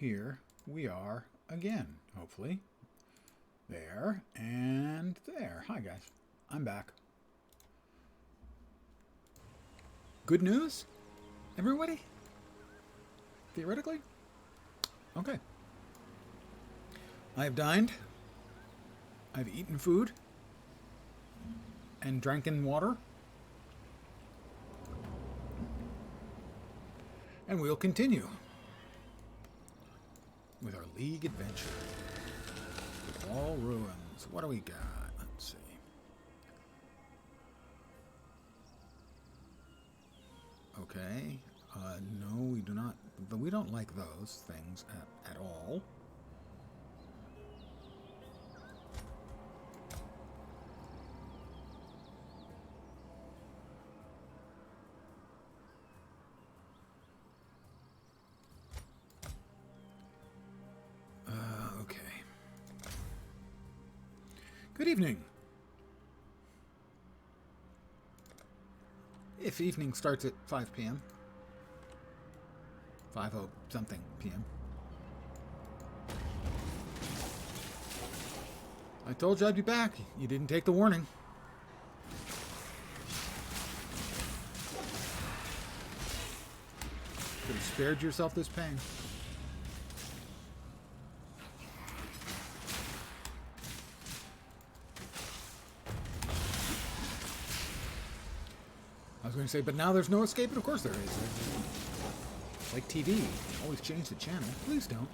here we are again, hopefully. There and there. Hi, guys. I'm back. Good news, everybody? Theoretically? Okay. I have dined. I've eaten food. And drinking water. And we'll continue with our League adventure. All ruins. What do we got? Let's see. Okay. No, we do not. We don't like those things at all. Okay. Good evening. If evening starts at 5 p.m. 5:00 something p.m. I told you I'd be back. You didn't take the warning. Could have spared yourself this pain. I was going to say, but now there's no escape, and of course there is. Like TV, always change the channel. Please don't.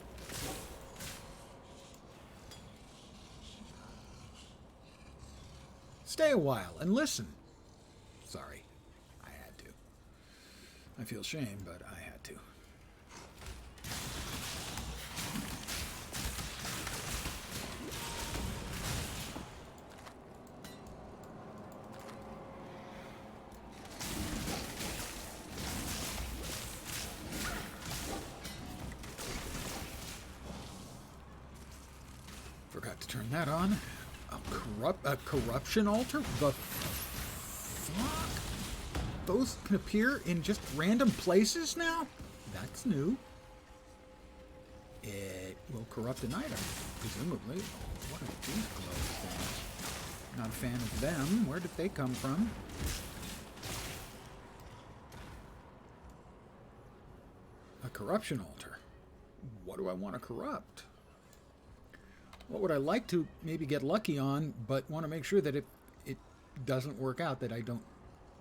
Stay a while and listen. Sorry, I had to. I feel shame, but I had to. Forgot to turn that on. A corruption altar? The fuck? Those can appear in just random places now? That's new. It will corrupt an item, presumably. Oh, what are these glow things? Not a fan of them. Where did they come from? A corruption altar. What do I want to corrupt? What would I like to maybe get lucky on, but want to make sure that it doesn't work out, that I don't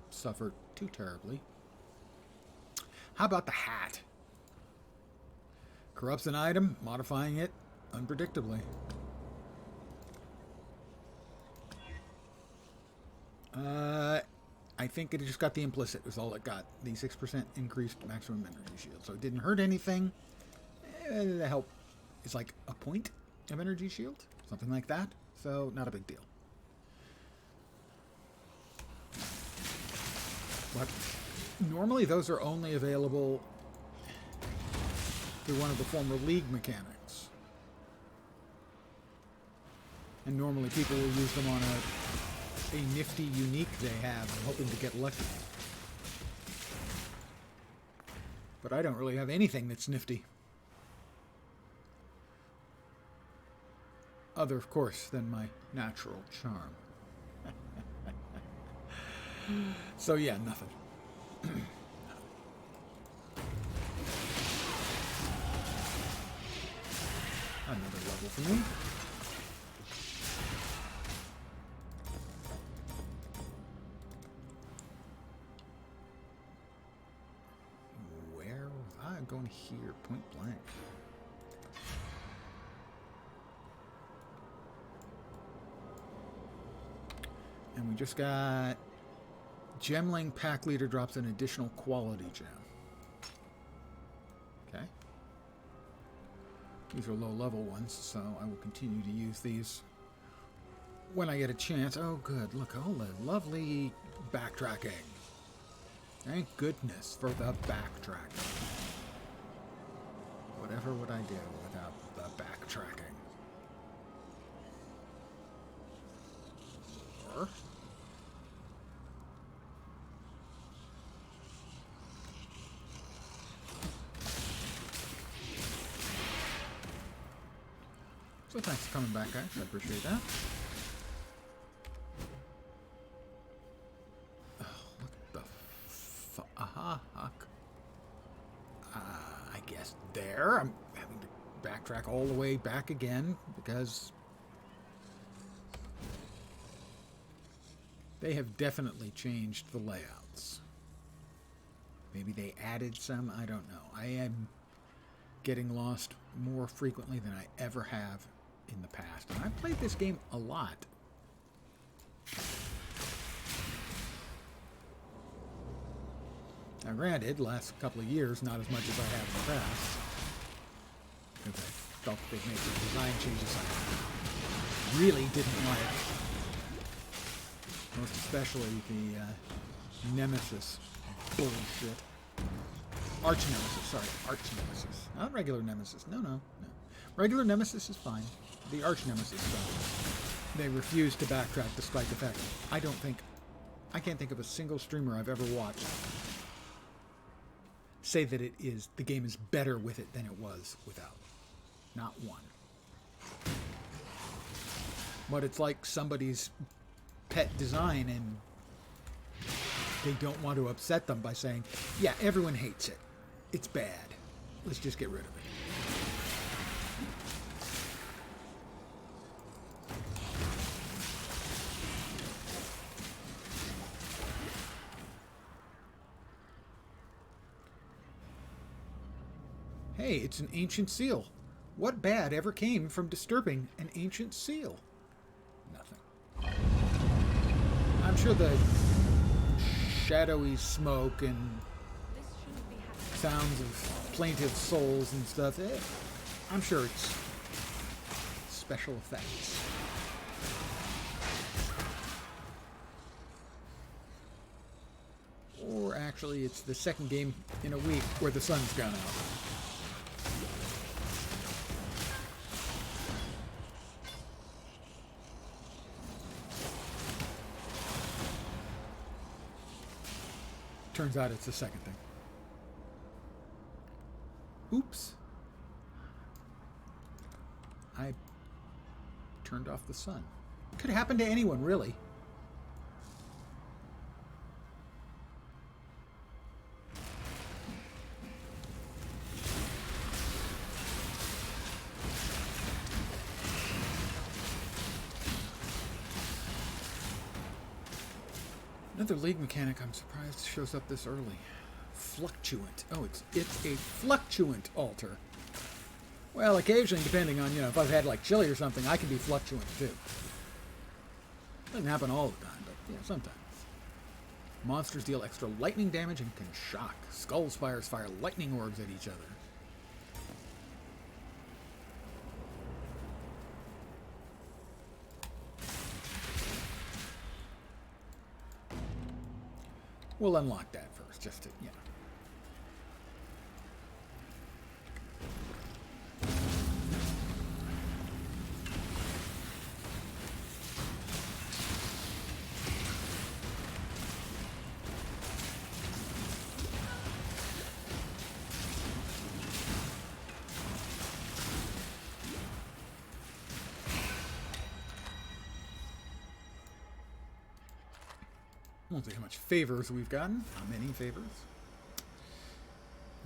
suffer too terribly? How about the hat? Corrupts an item, modifying it unpredictably. I think it just got the implicit, was all it got. The 6% increased maximum energy shield. So it didn't hurt anything. The help is like a point of energy shield, something like that, so not a big deal. But normally those are only available through one of the former League mechanics, and normally people will use them on a nifty unique they have, hoping to get lucky. But I don't really have anything that's nifty. Other, of course, than my natural charm. So yeah, nothing. Another level for me. Where was I going here? Point blank. And we just got Gemling Pack Leader drops an additional quality gem. Okay. These are low level ones, so I will continue to use these when I get a chance. Oh good, look, all the lovely backtracking. Thank goodness for the backtracking. Whatever would I do without the backtracking? Or So thanks for coming back, guys. I appreciate that. Oh, what the fuck? I guess there. I'm having to backtrack all the way back again because they have definitely changed the layouts. Maybe they added some, I don't know. I am getting lost more frequently than I ever have in the past. And I've played this game a lot. Now granted, last couple of years, not as much as I have in the past. Because I felt they'd made some design changes I really didn't like. Most especially the Nemesis bullshit. Arch Nemesis, sorry. Arch Nemesis. Not regular Nemesis. No. Regular Nemesis is fine. The Arch Nemesis stuff. They refuse to backtrack despite the fact I can't think of a single streamer I've ever watched say that the game is better with it than it was without. Not one. But it's like somebody's pet design and they don't want to upset them by saying, yeah, everyone hates it. It's bad. Let's just get rid of it. Hey, it's an ancient seal. What bad ever came from disturbing an ancient seal? Nothing. I'm sure the shadowy smoke and sounds of plaintive souls and stuff, I'm sure it's special effects. Or actually, it's the second game in a week where the sun's gone out. Turns out it's the second thing. Oops. I turned off the sun. Could happen to anyone, really. Another League mechanic I'm surprised shows up this early. Fluctuant. Oh, it's a fluctuant altar. Well, occasionally, depending on, if I've had like chili or something, I can be fluctuant too. Doesn't happen all the time, but sometimes. Monsters deal extra lightning damage and can shock. Skull spires fire lightning orbs at each other. We'll unlock that first, just to, I won't say how much favors we've gotten. How many favors?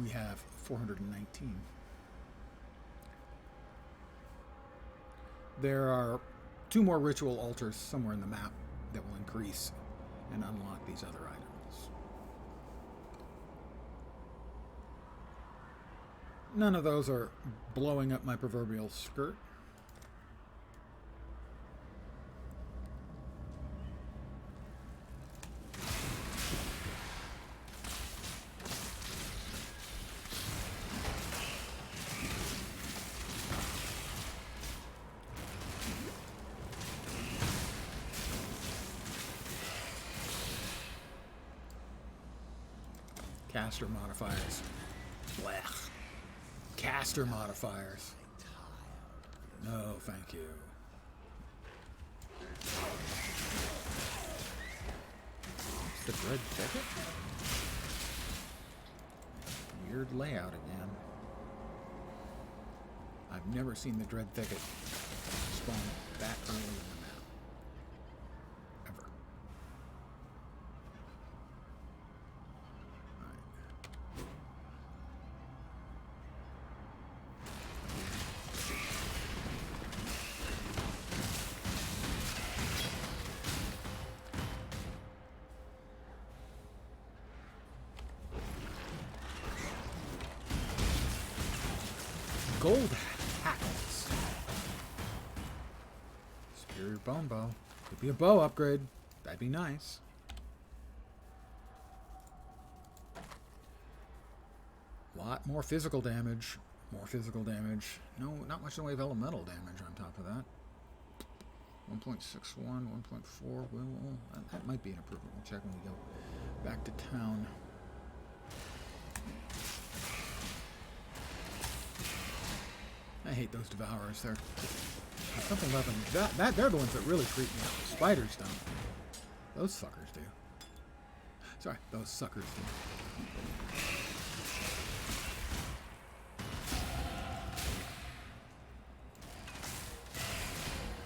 We have 419. There are 2 more ritual altars somewhere in the map that will increase and unlock these other items. None of those are blowing up my proverbial skirt. Caster modifiers. Blech. Caster modifiers. No, thank you. It's the Dread Thicket? Weird layout again. I've never seen the Dread Thicket spawn that early in the map. Ever. Gold hackles. Superior bone bow. Could be a bow upgrade. That'd be nice. Lot more physical damage. More physical damage. No, not much in the way of elemental damage on top of that. 1.61, 1.4. Well, that might be an improvement. We'll check when we go back to town. I hate those devourers. There's something about them. They're the ones that really creep me out. The spiders don't. Those fuckers do. Sorry, those suckers do.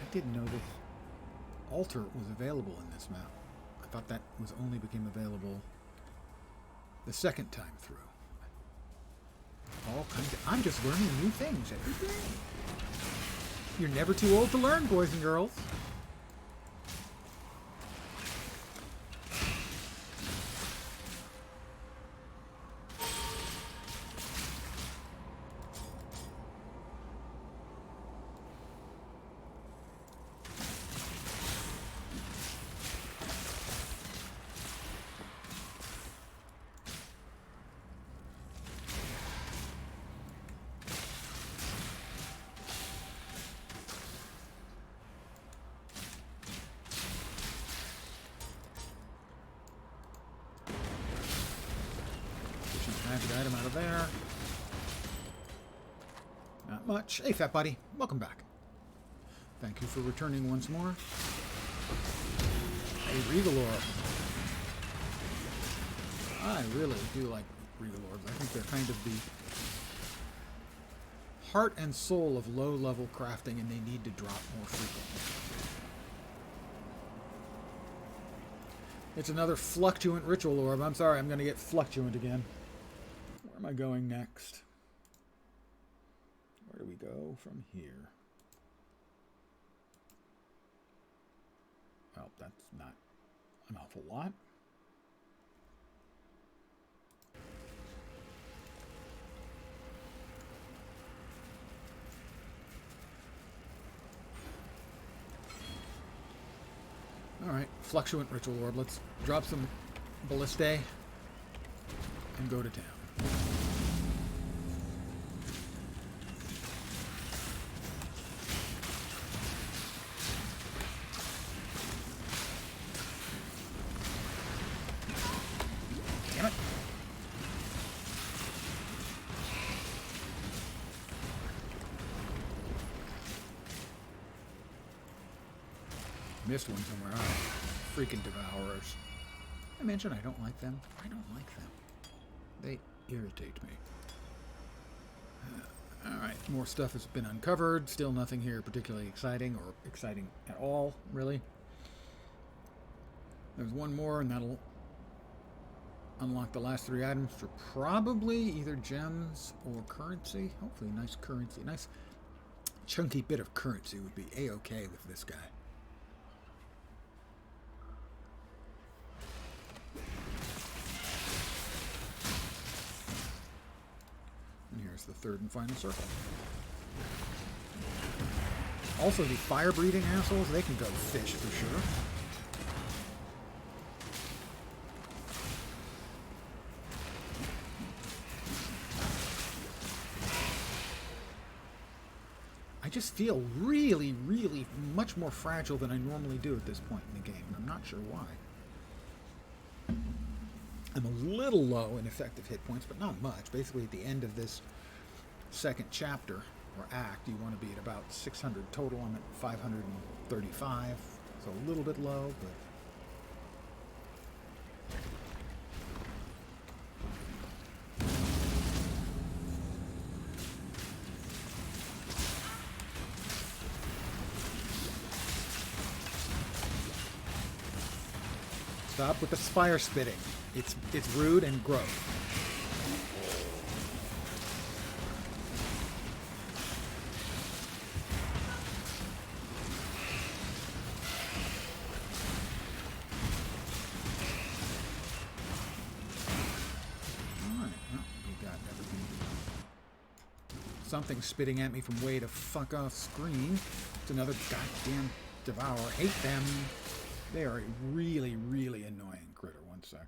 I didn't know this altar was available in this map. I thought that was only became available the second time through. All kinds of, I'm just learning new things every day. You're never too old to learn, boys and girls. Magic item out of there. Not much. Hey, fat buddy. Welcome back. Thank you for returning once more. A Regal Orb. I really do like Regal Orbs. I think they're kind of the heart and soul of low-level crafting, and they need to drop more frequently. It's another Fluctuant Ritual Orb. I'm sorry, I'm going to get Fluctuant again. Where am I going next? Where do we go from here? Well, that's not an awful lot. Alright, Fluctuant Ritual Orb. Let's drop some Ballistae and go to town. Damn it. Missed one somewhere. Oh, freaking devourers. I mentioned I don't like them. I don't like them. They irritate me. Alright, more stuff has been uncovered. Still nothing here particularly exciting or exciting at all, really. There's one more, and that'll unlock the last 3 items for probably either gems or currency. Hopefully nice currency. Nice chunky bit of currency would be A-okay with this guy. The third and final circle. Also, the fire-breathing assholes, they can go fish for sure. I just feel really, really much more fragile than I normally do at this point in the game, and I'm not sure why. I'm a little low in effective hit points, but not much. Basically, at the end of this second chapter or act, you want to be at about 600 total. I'm at 535, so a little bit low, but Stop with the fire spitting. It's rude and gross. Something spitting at me from way to fuck off screen. It's another goddamn Devour. Hate them. They are a really, really annoying critter. One sec.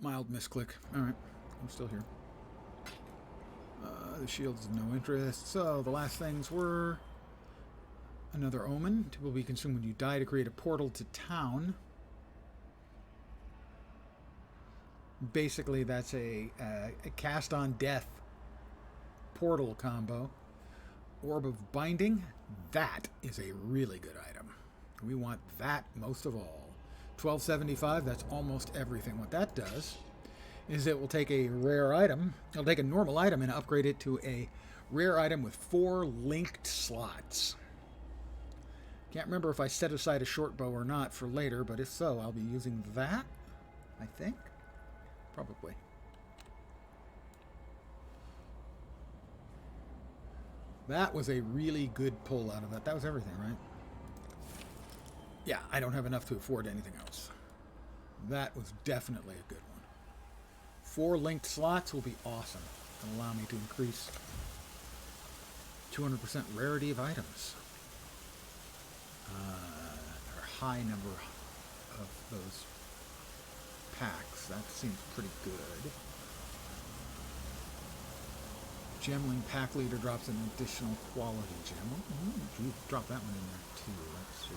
Mild misclick. Alright. I'm still here. The shield's of no interest. So, the last things were another omen. It will be consumed when you die to create a portal to town. Basically, that's a cast on death portal combo. Orb of Binding, that is a really good item. We want that most of all. 1275, that's almost everything. What that does is it will take a rare item, it'll take a normal item and upgrade it to a rare item with 4 linked slots. Can't remember if I set aside a short bow or not for later, but if so, I'll be using that, I think. Probably. That was a really good pull out of that. That was everything, right? Yeah, I don't have enough to afford anything else. That was definitely a good one. 4 linked slots will be awesome. It'll allow me to increase 200% rarity of items. There are a high number of those packs. That seems pretty good. Gemling Pack Leader drops an additional quality gem. Ooh, drop that one in there too. Let's see.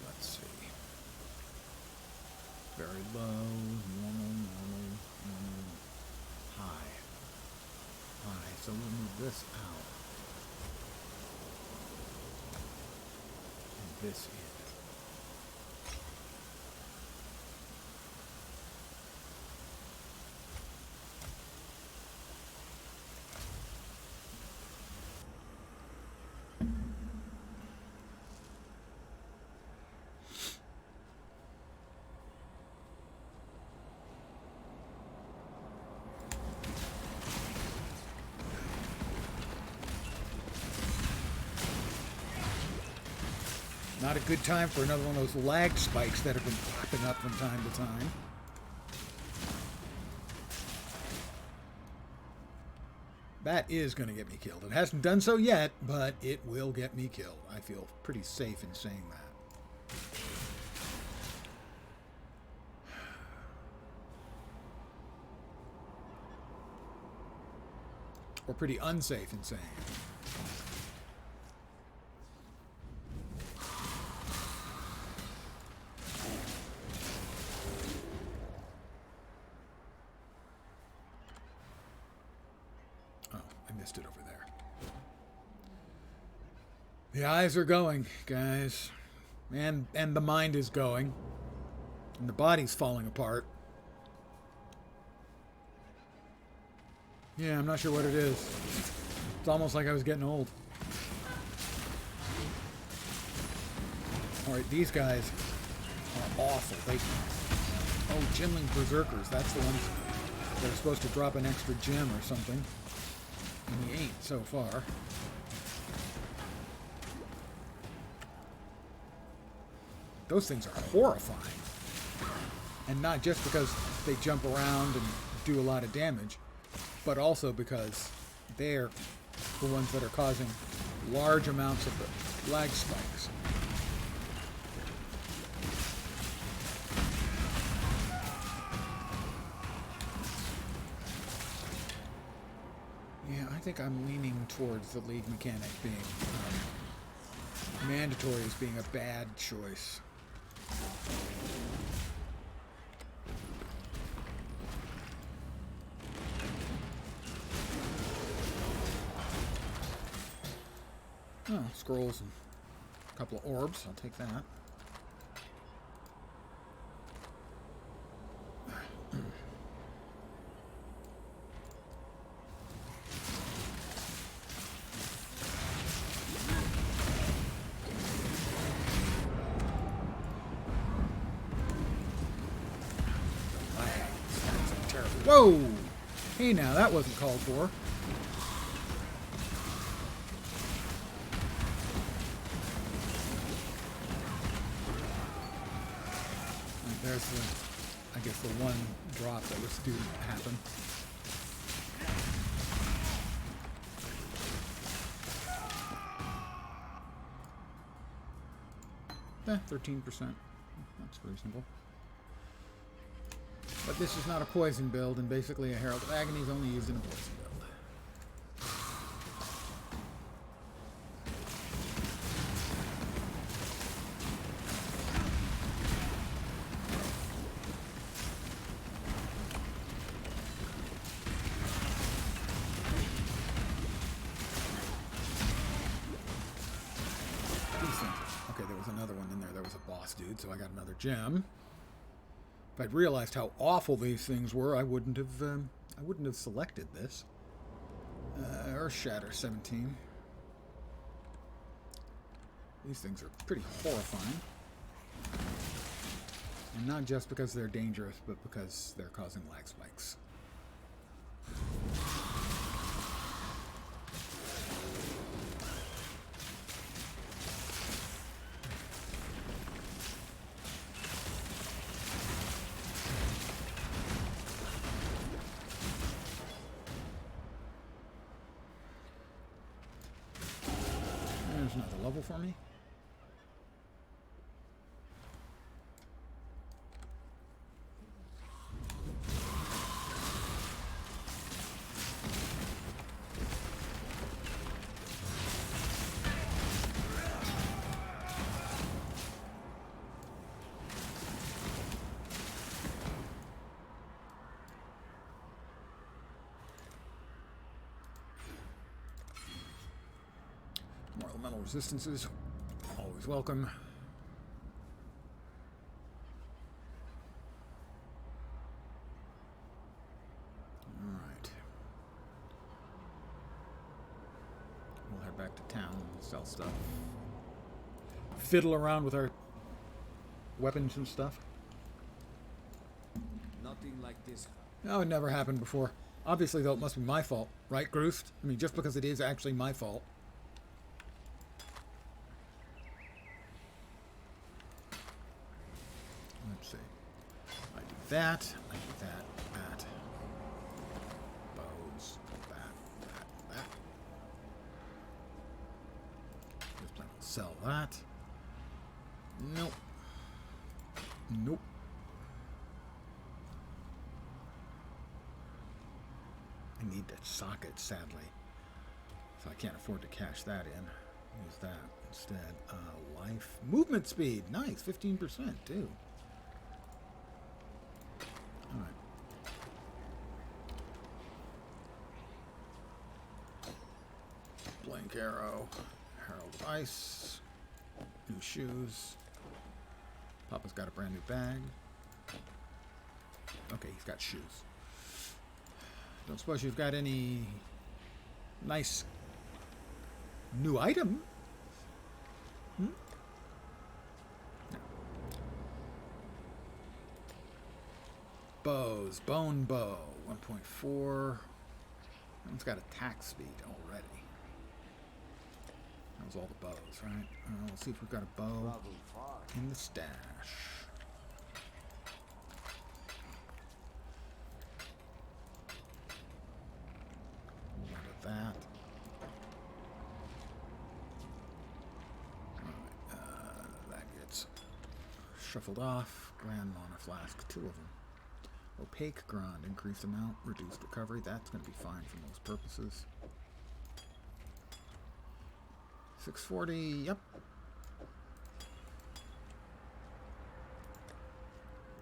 Let's see. Very low, normal, high. So we'll move this out. And this in. Not a good time for another one of those lag spikes that have been popping up from time to time. That is going to get me killed. It hasn't done so yet, but it will get me killed. I feel pretty safe in saying that. Or pretty unsafe in saying it. It over there. The eyes are going, guys. And the mind is going. And the body's falling apart. Yeah, I'm not sure what it is. It's almost like I was getting old. Alright, these guys are awful. Oh, Gemling Berserkers. That's the ones that are supposed to drop an extra gem or something. And he ain't so far. Those things are horrifying. And not just because they jump around and do a lot of damage, but also because they're the ones that are causing large amounts of the lag spikes. I think I'm leaning towards the league mechanic being mandatory as being a bad choice. Oh, scrolls and a couple of orbs. I'll take that. Whoa! Hey now, that wasn't called for. And there's the, I guess, the one drop that was due to happen. 13%. That's reasonable. But this is not a poison build, and basically a Herald of Agony is only used in a poison build. Okay, there was another one in there. There was a boss dude, so I got another gem. If I'd realized how awful these things were, I wouldn't have selected this. Earth Shatter 17. These things are pretty horrifying. And not just because they're dangerous, but because they're causing lag spikes. There's another level for me. More elemental resistances, always welcome. Alright. We'll head back to town and sell stuff. Fiddle around with our weapons and stuff. Nothing like this. No, it never happened before. Obviously, though, it must be my fault, right, Groost? I mean, just because it is actually my fault. Let's see. I do that. I do that. Bows. That. Just plan on sell that. Nope. Nope. I need that socket, sadly. So I can't afford to cash that in. Use that instead. Life. Movement speed. Nice. 15% too. Alright. Blank arrow. Herald of Ice. New shoes. Papa's got a brand new bag. Okay, he's got shoes. Don't suppose you've got any nice new item? Hmm? No. Bows. Bone bow. 1.4. It's got attack speed already. That was all the bows, right? We'll see if we've got a bow in the stash. That. Alright, that gets shuffled off. Grand Mana Flask, 2 of them. Opaque Grand, increased amount, reduced recovery. That's going to be fine for most purposes. 640, yep.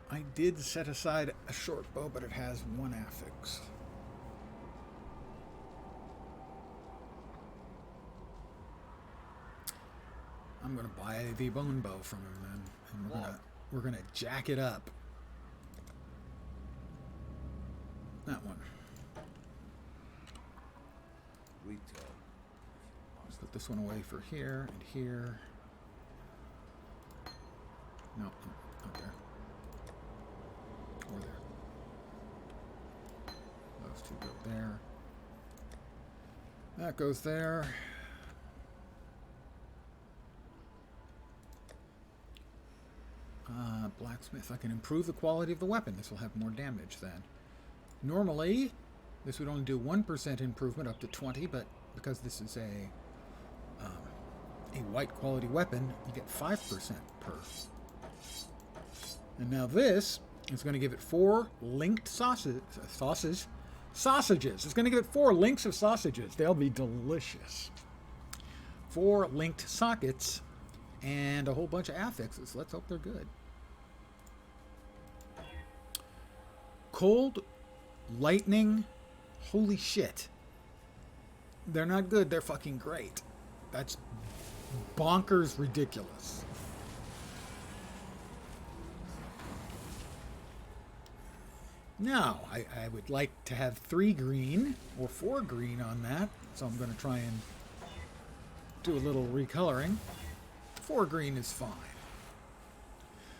I did set aside a short bow, but it has 1 affix. I'm gonna buy the bone bow from him then, and we're gonna jack it up. That one. Let's put this one away for here and here. No, not there. Or there. That goes there. Blacksmith. I can improve the quality of the weapon. This will have more damage then. Normally, this would only do 1% improvement up to 20, but because this is a white quality weapon, you get 5% per. And now this is going to give it 4 linked sausages. It's going to give it 4 links of sausages. They'll be delicious. 4 linked sockets and a whole bunch of affixes. Let's hope they're good. Cold lightning. Holy shit. They're not good. They're fucking great. That's bonkers ridiculous. Now, I would like to have 3 green or 4 green on that. So I'm going to try and do a little recoloring. 4 green is fine.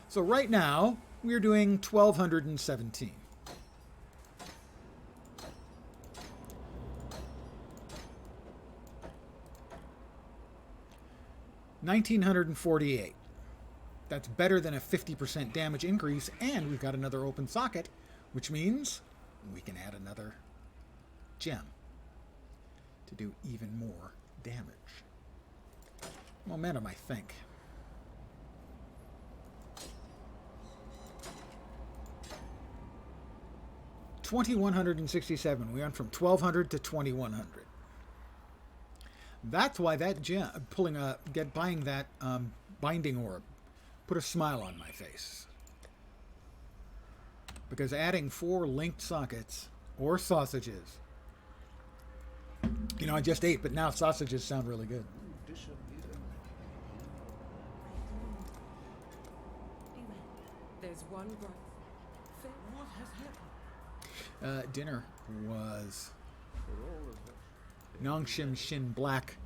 So right now, we're doing 1,217. $1,948. That's better than a 50% damage increase, and we've got another open socket, which means we can add another gem to do even more damage. Momentum, I think. $2,167. We went from 1,200 to 2,100. That's why that gem, buying that binding orb, put a smile on my face. Because adding 4 linked sockets or sausages, I just ate, but now sausages sound really good. There's one right. What has happened? Dinner was Nongshim Shin Black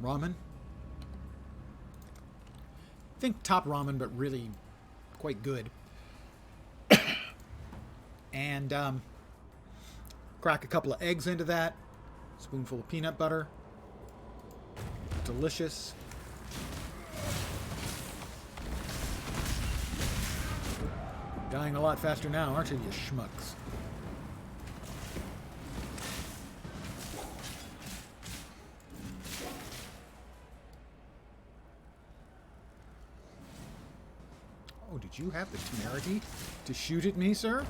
ramen. Think top ramen, but really quite good. And crack a couple of eggs into that. Spoonful of peanut butter. Delicious. Dying a lot faster now, aren't you, you schmucks? Oh, did you have the temerity to shoot at me, sir?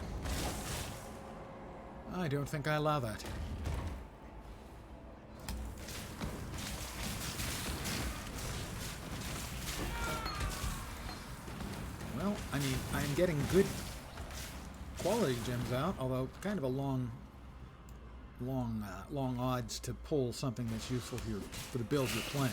I don't think I allow that. Well, I mean, I'm getting good quality gems out, although kind of a long odds to pull something that's useful here for the build you're playing.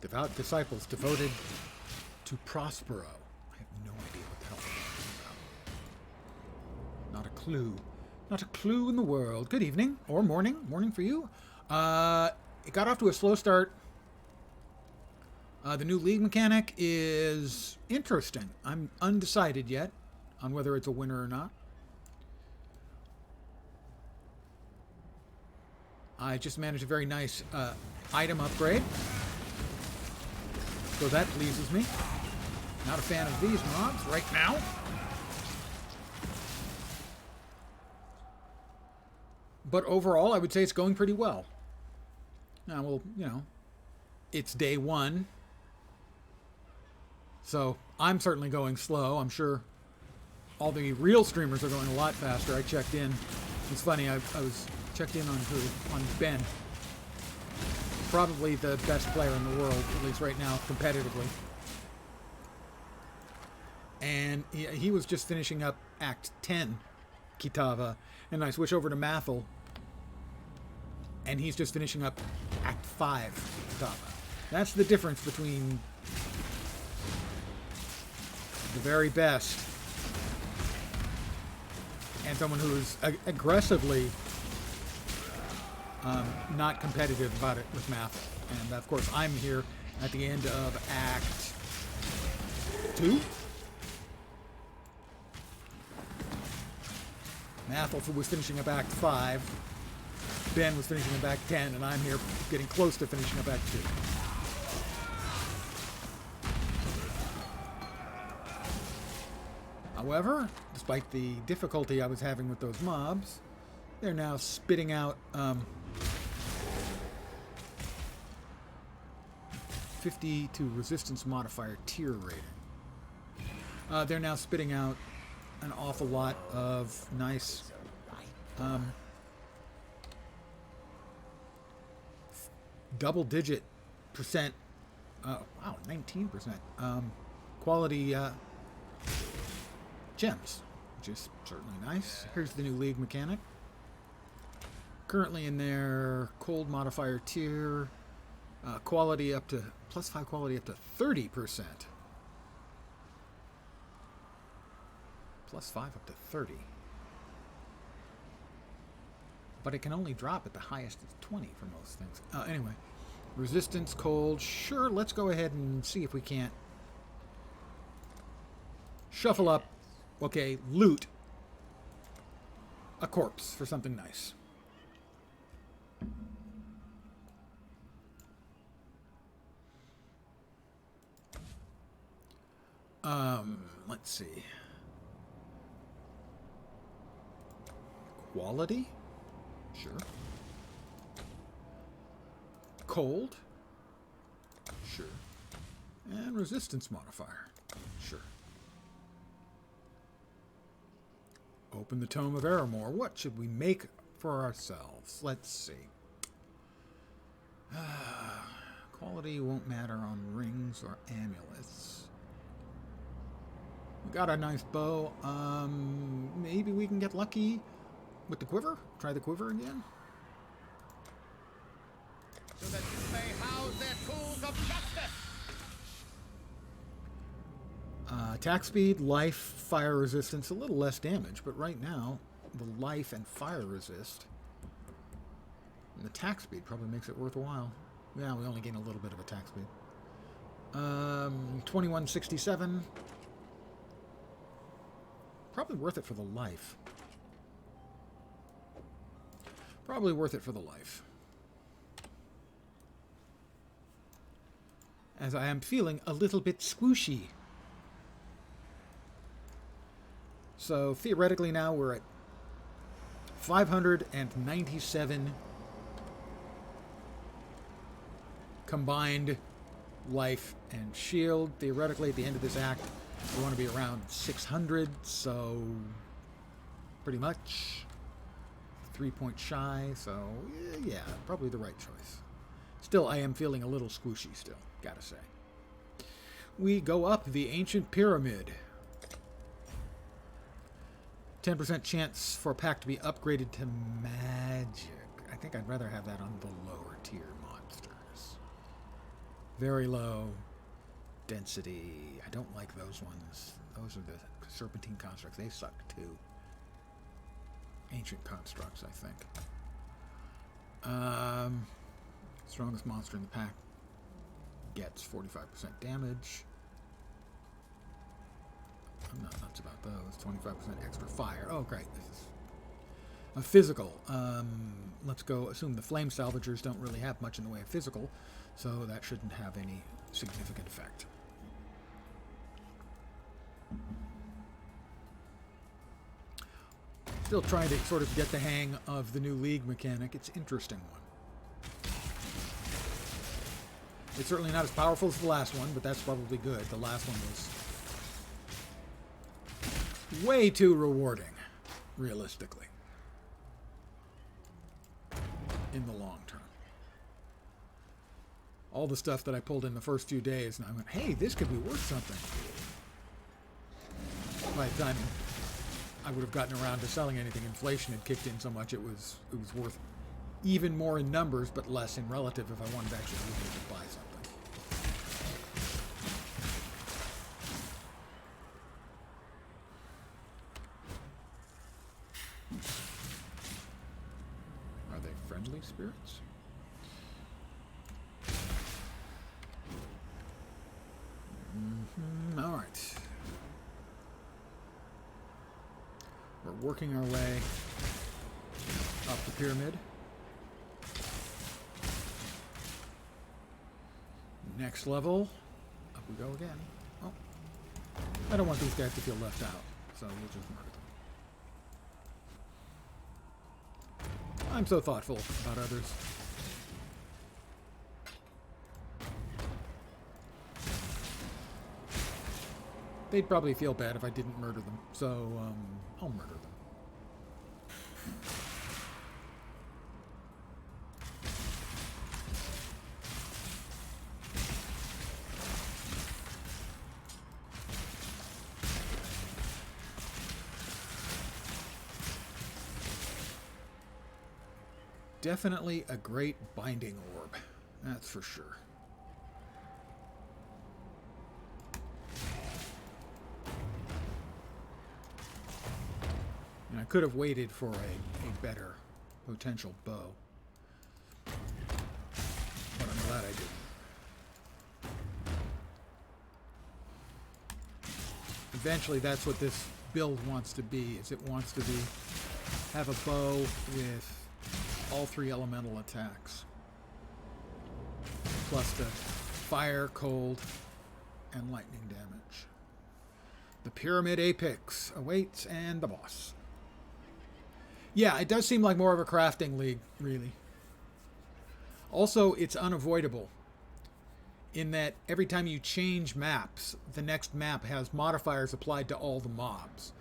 Devout disciples devoted to Prospero. I have no idea what the hell they're talking about. Not a clue. Not a clue in the world. Good evening. Or morning. Morning for you. It got off to a slow start. The new league mechanic is interesting. I'm undecided yet on whether it's a winner or not. I just managed a very nice item upgrade. So that pleases me. Not a fan of these mobs right now. But overall, I would say it's going pretty well. Now, well, it's day 1. So I'm certainly going slow. I'm sure all the real streamers are going a lot faster. I checked in. It's funny, I was checked in on who? On Ben. Probably the best player in the world, at least right now, competitively. And he was just finishing up Act 10, Kitava, and I switch over to Mathel, and he's just finishing up Act 5, Kitava. That's the difference between the very best. And someone who is aggressively not competitive about it with math. And of course, I'm here at the end of Act 2. Math was finishing up Act 5. Ben was finishing up Act 10, and I'm here getting close to finishing up Act 2. However, despite the difficulty I was having with those mobs, they're now spitting out 52 resistance modifier tier rating. They're now spitting out an awful lot of nice double-digit percent, wow, 19% quality gems, which is certainly nice. Here's the new League mechanic. Currently in their cold modifier tier, quality up to +5 quality up to 30%. +5 up to 30. But it can only drop at the highest of 20 for most things. Anyway, resistance cold. Sure, let's go ahead and see if we can't shuffle up. Okay, loot a corpse for something nice. Let's see. Quality? Sure. Cold? Sure. And resistance modifier? Sure. Open the Tome of Aramor. What should we make for ourselves? Let's see. Quality won't matter on rings or amulets. We got a nice bow. Maybe we can get lucky with the quiver. Try the quiver again. So that you may house their tools of justice. Attack speed, life, fire resistance, a little less damage, but right now the life and fire resist. And the attack speed probably makes it worthwhile. Yeah, we only gain a little bit of attack speed. 2167. Probably worth it for the life. Probably worth it for the life. As I am feeling a little bit squishy. So theoretically now we're at 597 combined life and shield. Theoretically at the end of this act we want to be around 600, so pretty much 3 points shy, so yeah, probably the right choice. Still, I am feeling a little squishy still, gotta say. We go up the Ancient Pyramid. 10% chance for a pack to be upgraded to magic. I think I'd rather have that on the lower tier monsters. Very low density. I don't like those ones. Those are the serpentine constructs. They suck too. Ancient constructs, I think. Strongest monster in the pack gets 45% damage. I'm not nuts about those. 25% extra fire. Oh, great. This is a physical. Let's go assume the flame salvagers don't really have much in the way of physical, so that shouldn't have any significant effect. Still trying to sort of get the hang of the new League mechanic. It's an interesting one. It's certainly not as powerful as the last one, but that's probably good. The last one was way too rewarding, realistically, in the long term. All the stuff that I pulled in the first few days, and I went, hey, this could be worth something. By the time I would have gotten around to selling anything, inflation had kicked in so much it was worth even more in numbers, but less in relative if I wanted to actually be able to buy something. All right. We're working our way up the pyramid. Next level. Up we go again. Oh. I don't want these guys to feel left out, so we'll just murder them. I'm so thoughtful about others. They'd probably feel bad if I didn't murder them, so I'll murder them. Definitely a great binding orb, that's for sure. And I could have waited for a better potential bow, but I'm glad I didn't. Eventually, that's what this build wants to be. Is it wants to be have a bow with all 3 elemental attacks, plus the fire, cold, and lightning damage. The pyramid apex awaits, and the boss. Yeah, it does seem like more of a crafting league, really. Also, it's unavoidable in that every time you change maps, the next map has modifiers applied to all the mobs.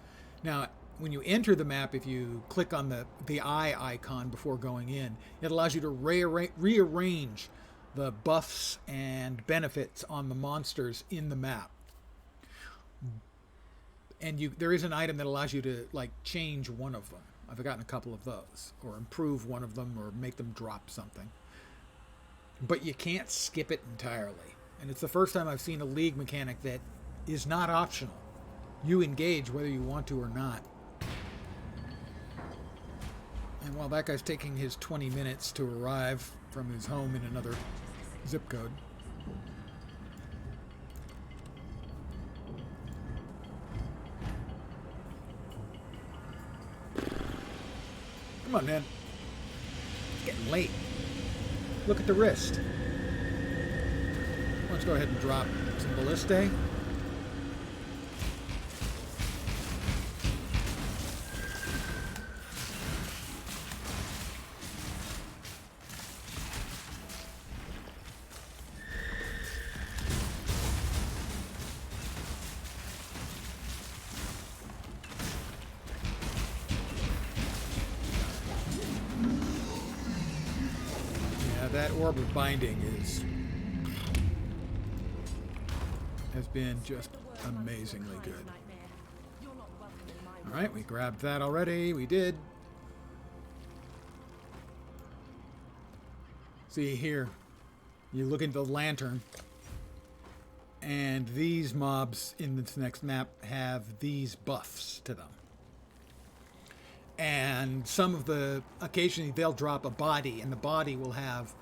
Now, when you enter the map, if you click on the eye icon before going in, it allows you to rearrange the buffs and benefits on the monsters in the map. And there is an item that allows you to like change one of them. I've gotten a couple of those, or improve one of them, or make them drop something. But you can't skip it entirely. And it's the first time I've seen a league mechanic that is not optional. You engage whether you want to or not. And while that guy's taking his 20 minutes to arrive from his home in another zip code. Come on, man. It's getting late. Look at the wrist. Let's go ahead and drop some ballistae. That orb of binding has been just amazingly good. Alright, we grabbed that already. We did. See here, you look into the lantern, and these mobs in this next map have these buffs to them. And some of occasionally they'll drop a body, and the body will have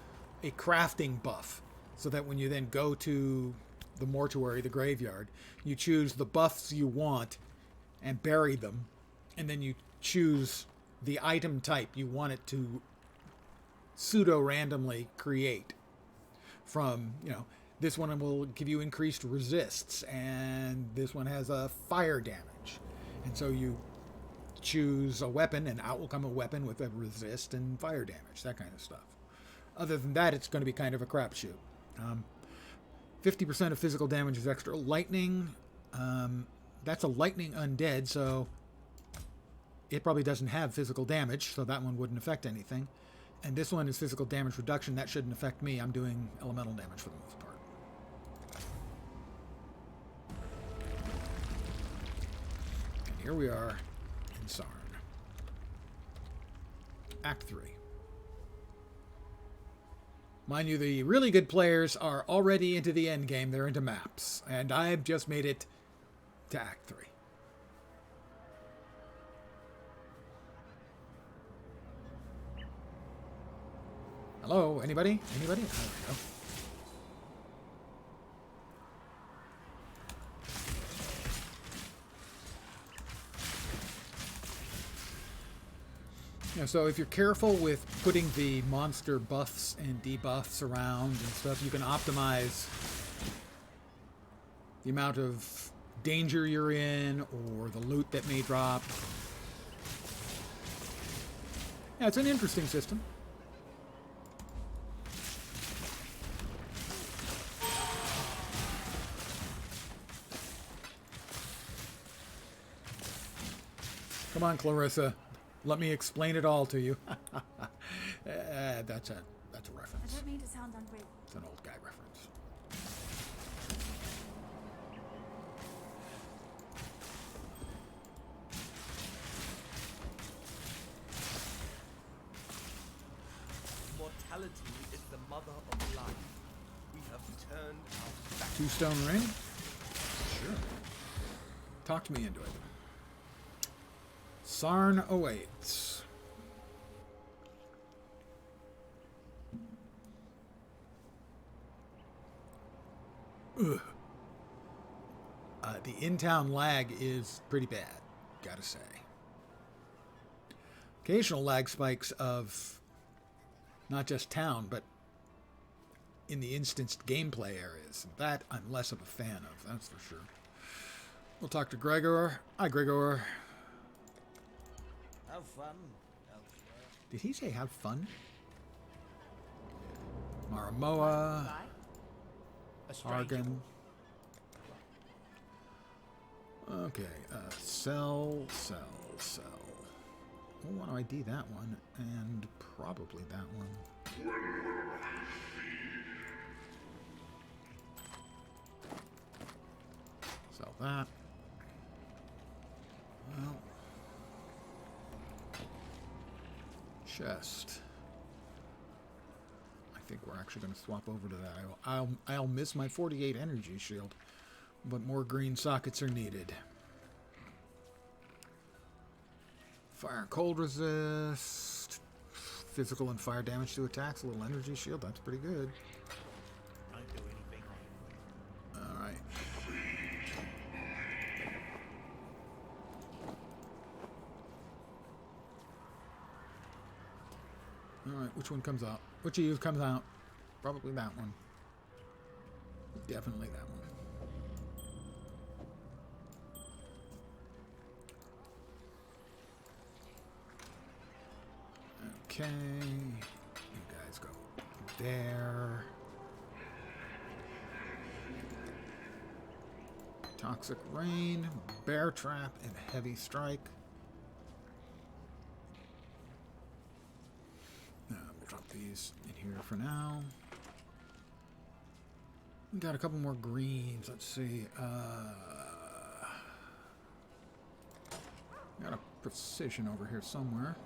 a crafting buff, so that when you then go to the mortuary, the graveyard, you choose the buffs you want and bury them, and then you choose the item type you want it to pseudo-randomly create. From, this one will give you increased resists, and this one has a fire damage. And so you choose a weapon, and out will come a weapon with a resist and fire damage, that kind of stuff. Other than that, it's going to be kind of a crapshoot. 50% of physical damage is extra lightning. That's a lightning undead, so it probably doesn't have physical damage, so that one wouldn't affect anything. And this one is physical damage reduction. That shouldn't affect me. I'm doing elemental damage for the most part. And here we are in Sarn. Act 3. Mind you, the really good players are already into the end game. They're into maps. And I've just made it to Act 3. Hello? Anybody? Anybody? There we go. You know, so if you're careful with putting the monster buffs and debuffs around and stuff, you can optimize the amount of danger you're in or the loot that may drop. Yeah, it's an interesting system. Come on, Clarissa. Let me explain it all to you. That's a reference. I don't mean to sound ungrateful. It's an old guy reference. Mortality is the mother of life. We have turned our back. 2-stone ring? Sure. Talked me into it. Sarn awaits. Ugh. The in-town lag is pretty bad, gotta say. Occasional lag spikes of not just town, but in the instanced gameplay areas. That I'm less of a fan of, that's for sure. We'll talk to Gregor. Hi, Gregor. Have fun elsewhere. Did he say have fun? Maramoa, Argon. Okay, sell. I want to ID that one, and probably that one. Sell that. Well, chest. I think we're actually going to swap over to that. I'll miss my 48 energy shield, but more green sockets are needed. Fire and cold resist. Physical and fire damage to attacks. A little energy shield. That's pretty good. Don't do anything. Alright. Alright, which one comes out? Which of you comes out? Probably that one. Definitely that one. Okay. You guys go there. Toxic Rain, Bear Trap, and Heavy Strike. We'll drop these in here for now. We got a couple more greens. Let's see. Got a precision over here somewhere.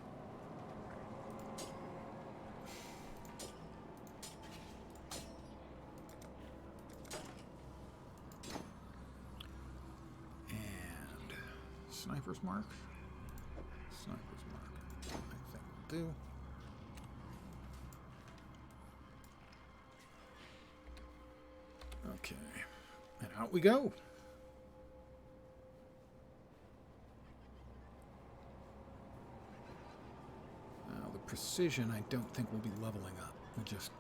And Sniper's Mark. Sniper's Mark. I think will do. Okay, and out we go. Now the precision I don't think will be leveling up. We'll just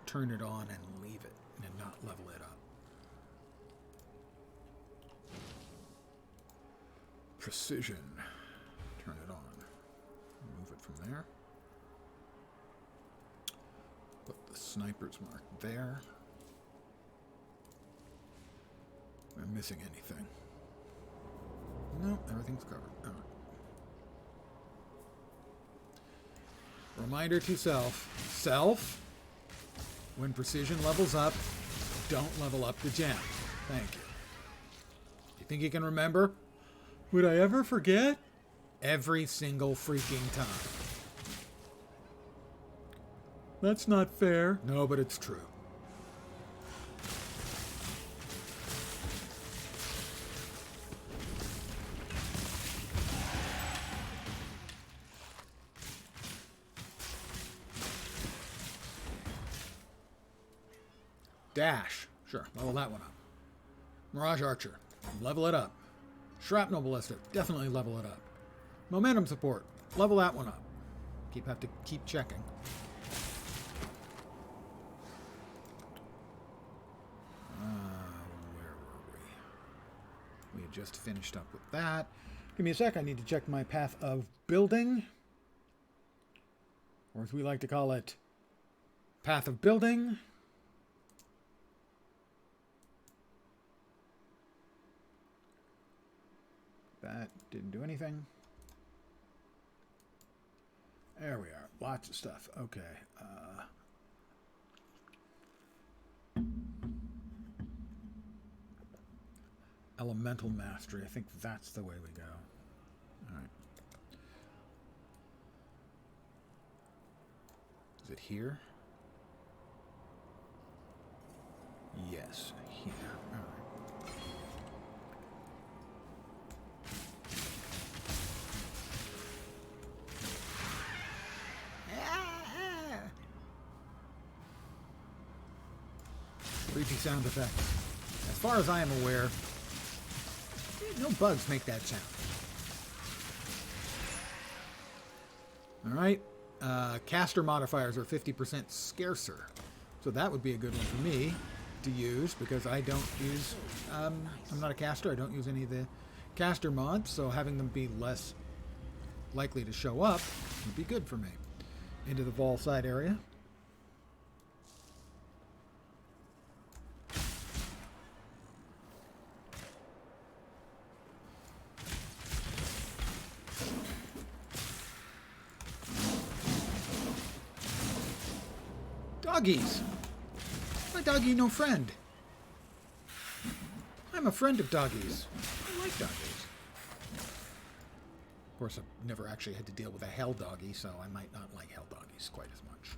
turn it on and leave it and not level it up. Precision. Turn it on. Move it from there. Put the Sniper's Mark there. Am I missing anything? No, everything's covered. All right. Reminder to self. Self, when precision levels up, don't level up the gem. Thank you. You think you can remember? Would I ever forget? Every single freaking time. That's not fair. No, but it's true. Dash. Sure, level that one up. Mirage Archer. Level it up. Shrapnel Ballista. Definitely level it up. Momentum Support. Level that one up. have to keep checking. Where were we? We had just finished up with that. Give me a sec. I need to check my path of building. Or as we like to call it, path of building. That didn't do anything. There we are. Lots of stuff. Okay. Elemental mastery. I think that's the way we go. All right. Is it here? Yes, here. All right. Creepy sound effects. As far as I am aware, no bugs make that sound. Alright. Caster modifiers are 50% scarcer. So that would be a good one for me to use because I don't use... I'm not a caster. I don't use any of the caster mods. So having them be less likely to show up would be good for me. Into the Vol side area. Doggies. My doggie no friend. I'm a friend of doggies. I like doggies. Of course, I've never actually had to deal with a hell doggie, so I might not like hell doggies quite as much.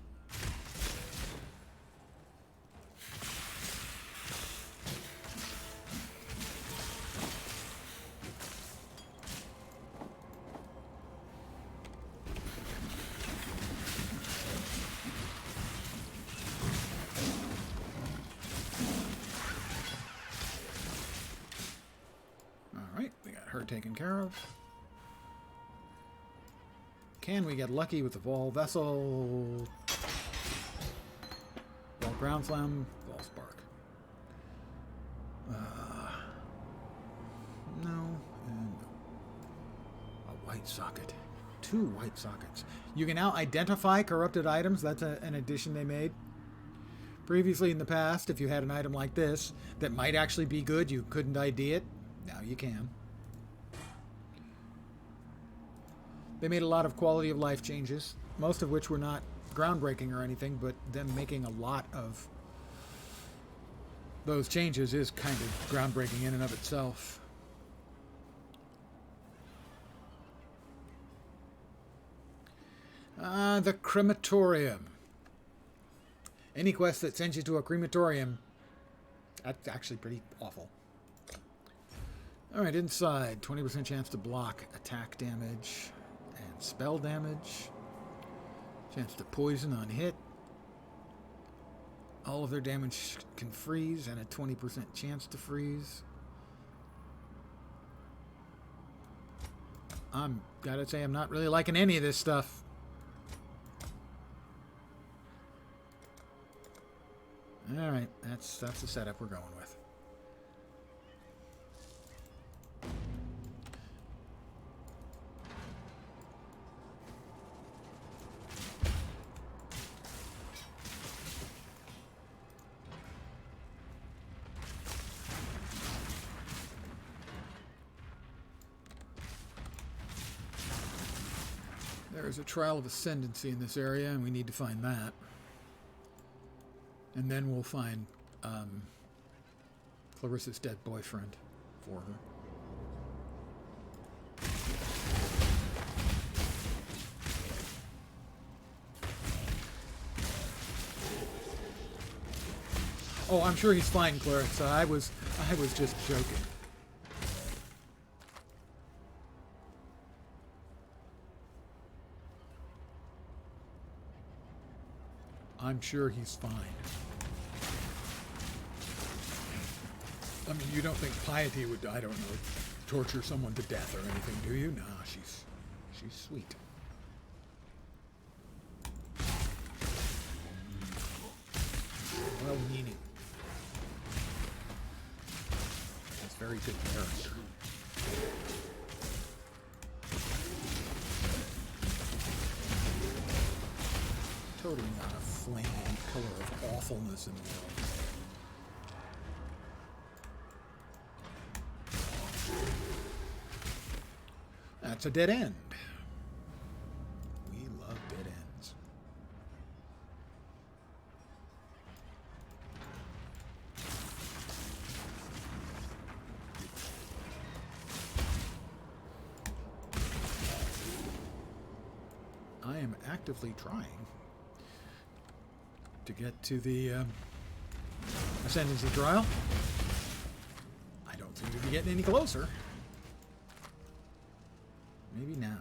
Taken care of. Can we get lucky with the Vol Vessel? Vol Ground Slam, Vol Spark. No, and no. A white socket. 2 white sockets. You can now identify corrupted items. That's an addition they made. Previously in the past, if you had an item like this that might actually be good, you couldn't ID it. Now you can. They made a lot of quality of life changes, most of which were not groundbreaking or anything, but them making a lot of those changes is kind of groundbreaking in and of itself. The crematorium. Any quest that sends you to a crematorium, that's actually pretty awful. Alright, inside, 20% chance to block attack damage. Spell damage, chance to poison on hit. All of their damage can freeze and a 20% chance to freeze. Gotta say, I'm not really liking any of this stuff. Alright, that's the setup we're going with. There's a Trial of Ascendancy in this area, and we need to find that. And then we'll find Clarissa's dead boyfriend for her. Oh, I'm sure he's fine, Clarissa. I was just joking. I'm sure he's fine. I mean, you don't think Piety would, I don't know, torture someone to death or anything, do you? Nah, she's sweet. very good character. Totally not a flaming pillar of awfulness in the world. That's a dead end. We love dead ends. I am actively trying to get to the Ascendancy trial. I don't seem to be getting any closer. Maybe now.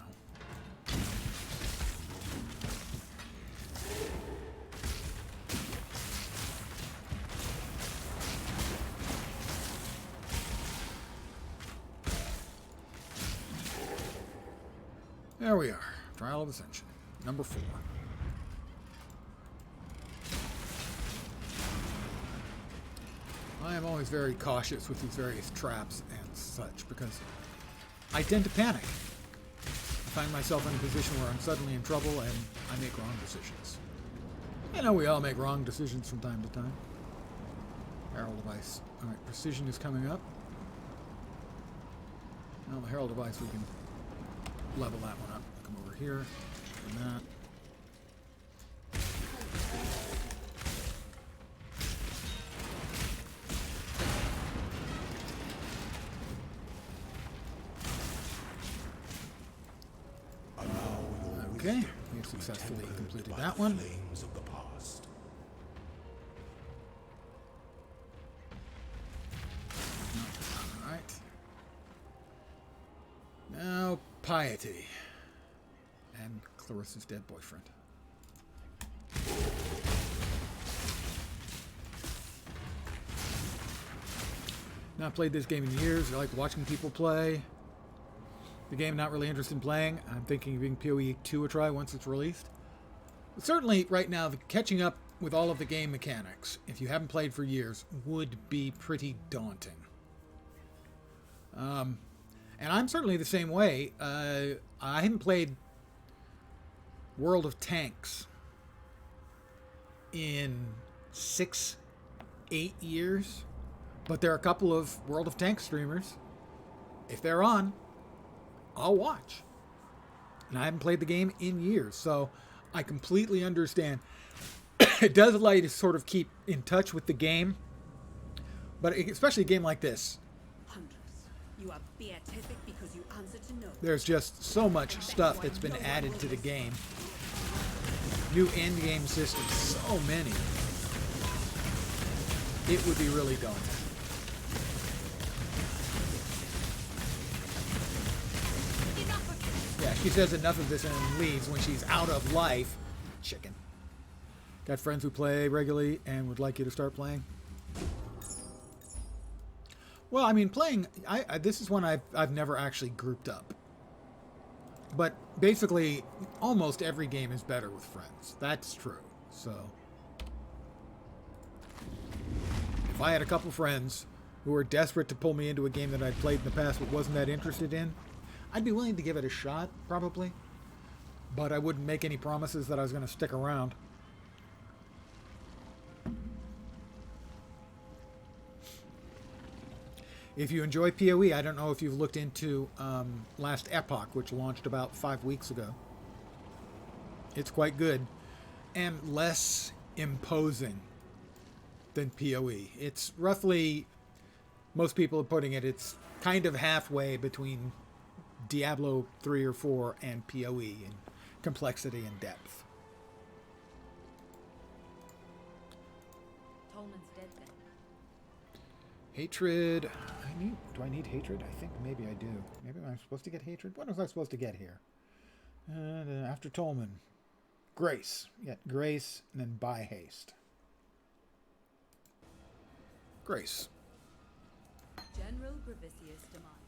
There we are. Trial of Ascension. Number 4. I am always very cautious with these various traps and such because I tend to panic. I find myself in a position where I'm suddenly in trouble and I make wrong decisions. You know, we all make wrong decisions from time to time. Herald of Ice. Alright, Precision is coming up. Now the Herald of Ice, we can level that one up. Come over here. And that. Okay, we've successfully completed that one. Alright. Now, Piety. And Clarissa's dead boyfriend. Not played this game in years. I like watching people play. The game not really interested in playing. I'm thinking of giving PoE 2 a try once it's released. But certainly, right now, catching up with all of the game mechanics, if you haven't played for years, would be pretty daunting. And I'm certainly the same way. I haven't played World of Tanks in 6-8 years. But there are a couple of World of Tanks streamers. If they're on, I'll watch. And I haven't played the game in years, so I completely understand. It does allow you to sort of keep in touch with the game, but especially a game like this. You are beatific because you answer to no. There's just so much stuff that's been added to the game. New end-game systems, so many. It would be really daunting. Yeah, she says enough of this and then leaves when she's out of life. Chicken. Got friends who play regularly and would like you to start playing? Well, I mean, playing... this is one I've never actually grouped up. But basically, almost every game is better with friends. That's true. So, if I had a couple friends who were desperate to pull me into a game that I'd played in the past but wasn't that interested in, I'd be willing to give it a shot, probably. But I wouldn't make any promises that I was going to stick around. If you enjoy PoE, I don't know if you've looked into Last Epoch, which launched about 5 weeks ago. It's quite good. And less imposing than PoE. It's roughly, most people are putting it, it's kind of halfway between Diablo 3 or 4 and PoE in complexity and depth. Tolman's dead then. Hatred. Do I need hatred? I think maybe I do. Maybe I'm supposed to get hatred? What was I supposed to get here? After Tolman. Grace. Get grace and then buy haste. Grace. General Gravicius demand.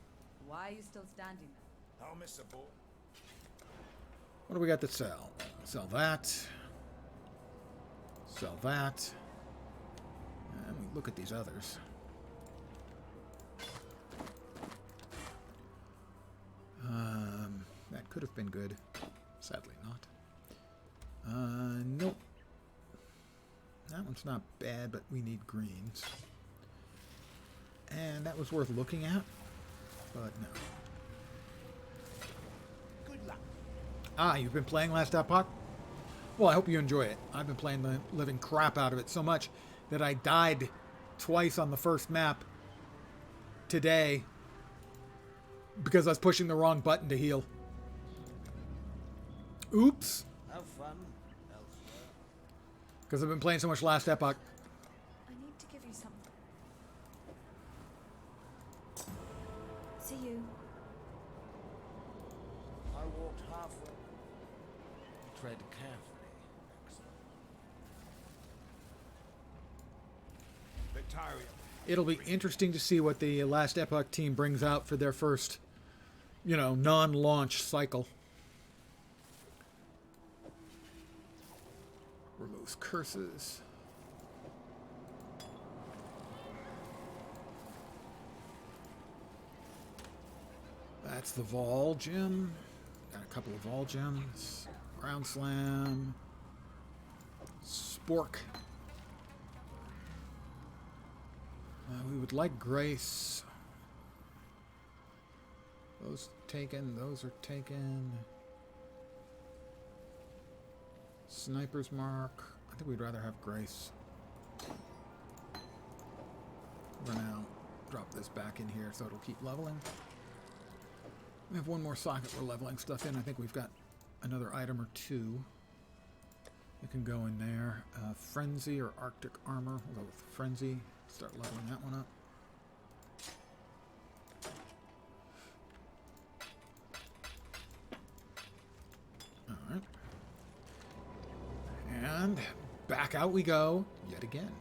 Why are you still standing there? I'll miss a ball. What do we got to sell? Sell that. Sell that. And we look at these others. That could have been good. Sadly not. Nope. That one's not bad, but we need greens. And that was worth looking at, but no. Good luck. Ah, you've been playing Last Epoch? Well, I hope you enjoy it. I've been playing the living crap out of it so much that I died twice on the first map today because I was pushing the wrong button to heal. Oops. Have fun elsewhere. Because I've been playing so much Last Epoch. I need to give you something. See you. I walked halfway. Tread carefully, Exile. Victaria. It'll be interesting to see what the Last Epoch team brings out for their first, non-launch cycle. Removes curses. That's the Vol gem. Got a couple of Vol gems. Ground Slam. Spork. We would like Grace. Those taken. Those are taken. Sniper's Mark. I think we'd rather have Grace. For now, drop this back in here so it'll keep leveling. We have one more socket we're leveling stuff in. I think we've got another item or two. It can go in there. Frenzy or Arctic Armor. We'll go with Frenzy. Start leveling that one up. Alright. And back out we go yet again.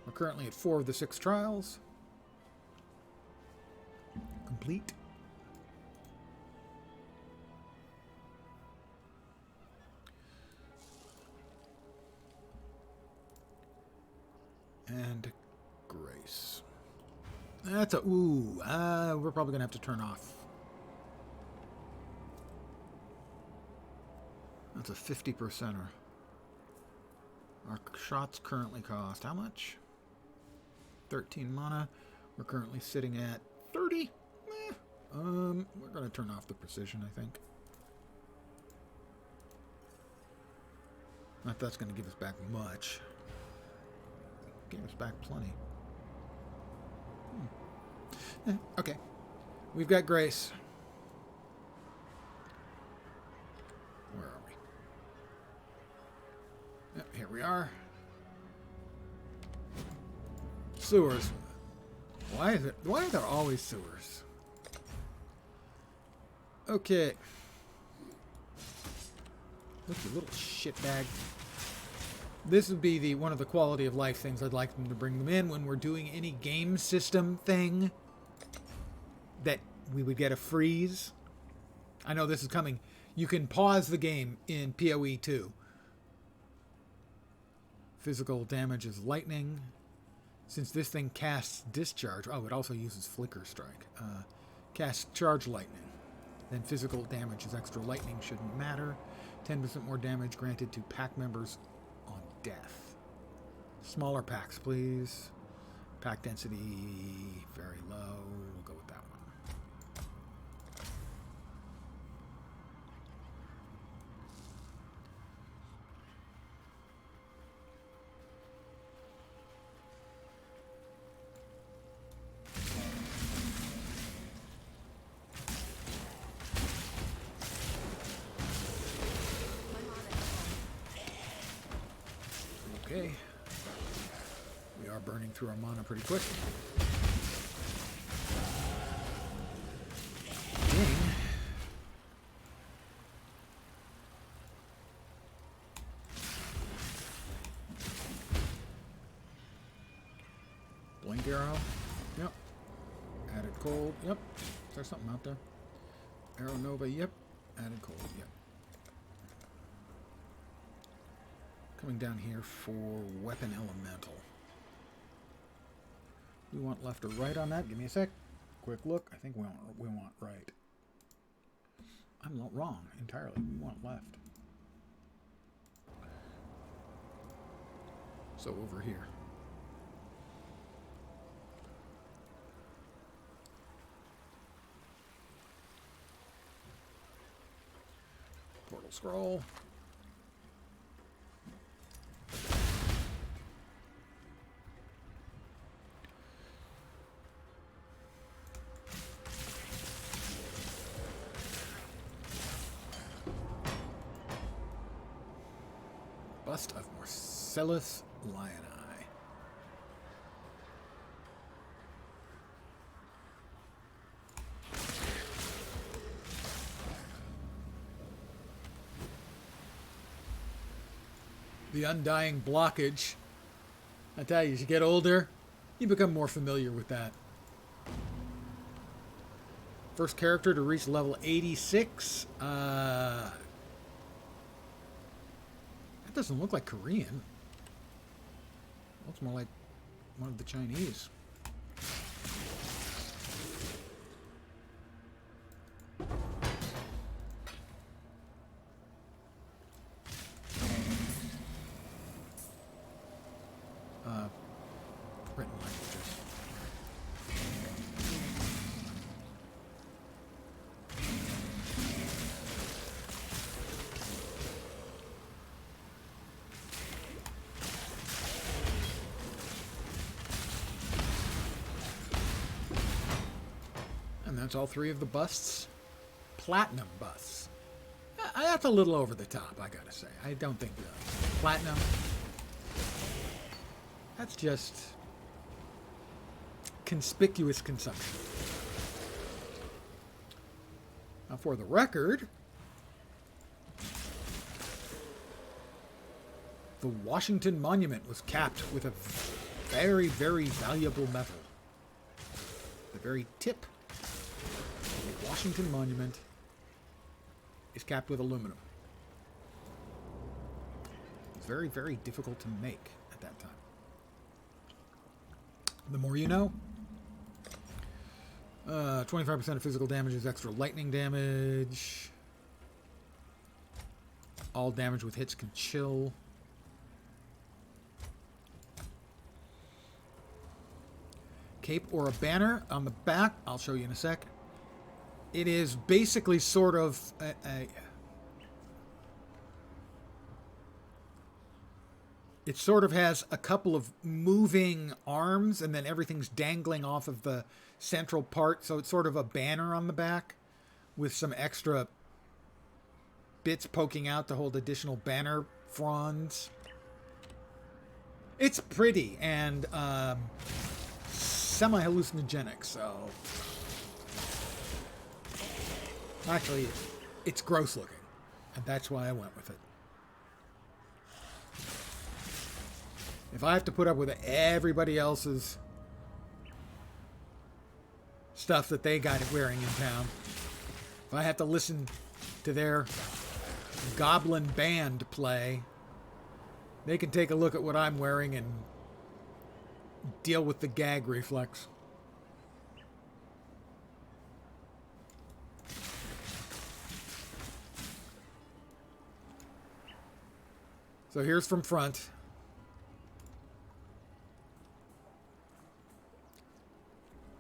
We're currently at 4 of the 6 trials. Complete. And Grace. That's a... Ooh. We're probably going to have to turn off. That's a 50%er. Our shots currently cost how much? 13 mana. We're currently sitting at 30. We're going to turn off the precision, I think. Not that's going to give us back much. Gave us back plenty. Okay. We've got Grace. Where are we? Yep, here we are. Sewers. Why are there always sewers? Okay. Look, you little shitbag. This would be one of the quality of life things I'd like them to bring them in when we're doing any game system thing that we would get a freeze. I know this is coming. You can pause the game in PoE 2. Physical damage is lightning. Since this thing casts discharge, oh, it also uses flicker strike. Casts charge lightning. Then physical damage is extra lightning, shouldn't matter. 10% more damage granted to pack members on death. Smaller packs, please. Pack density very low. We'll go with that one. Okay. We are burning through our mana pretty quick. Ding. Blink arrow. Yep. Added cold. Yep. Is there something out there? Arrow Nova. Yep. Added cold. Yep. Coming down here for Weapon Elemental. We want left or right on that. Give me a sec. Quick look. I think we want right. I'm not wrong entirely. We want left. So over here. Portal scroll. Bust of Marcellus Lioni. The undying blockage. I tell you, as you get older, you become more familiar with that. First character to reach level 86. That doesn't look like Korean. Looks more like one of the Chinese. Written languages. And that's all three of the busts. Platinum busts. That's a little over the top, I gotta say. I don't think platinum. That's just conspicuous consumption. Now, for the record, the Washington Monument was capped with a very, very valuable metal. The very tip of the Washington Monument is capped with aluminum. It's very, very difficult to make at that time. The more you know. 25% of physical damage is extra lightning damage. All damage with hits can chill. Cape or a banner on the back. I'll show you in a sec. It is basically sort of it sort of has a couple of moving arms, and then everything's dangling off of the central part. So it's sort of a banner on the back with some extra bits poking out to hold additional banner fronds. It's pretty and semi-hallucinogenic, so... Actually, it's gross looking, and that's why I went with it. If I have to put up with everybody else's stuff that they got wearing in town, if I have to listen to their goblin band play, they can take a look at what I'm wearing and deal with the gag reflex. So here's from front.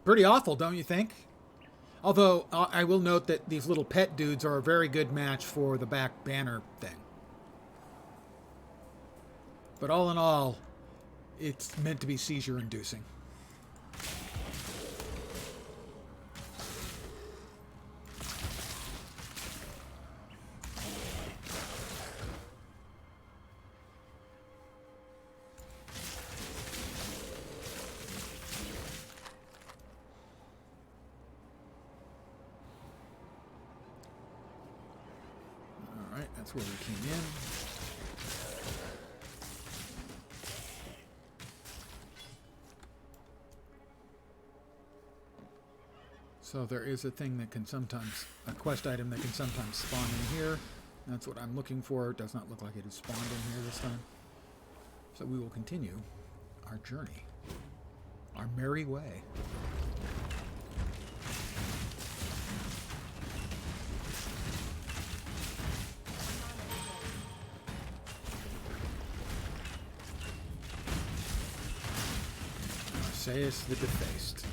Pretty awful, don't you think? Although, I will note that these little pet dudes are a very good match for the back banner thing. But all in all, it's meant to be seizure-inducing. That's where we came in. So there is a thing that can sometimes, a quest item that can sometimes spawn in here. That's what I'm looking for. It does not look like it is spawned in here this time. So we will continue our journey, our merry way. Sayest the defaced.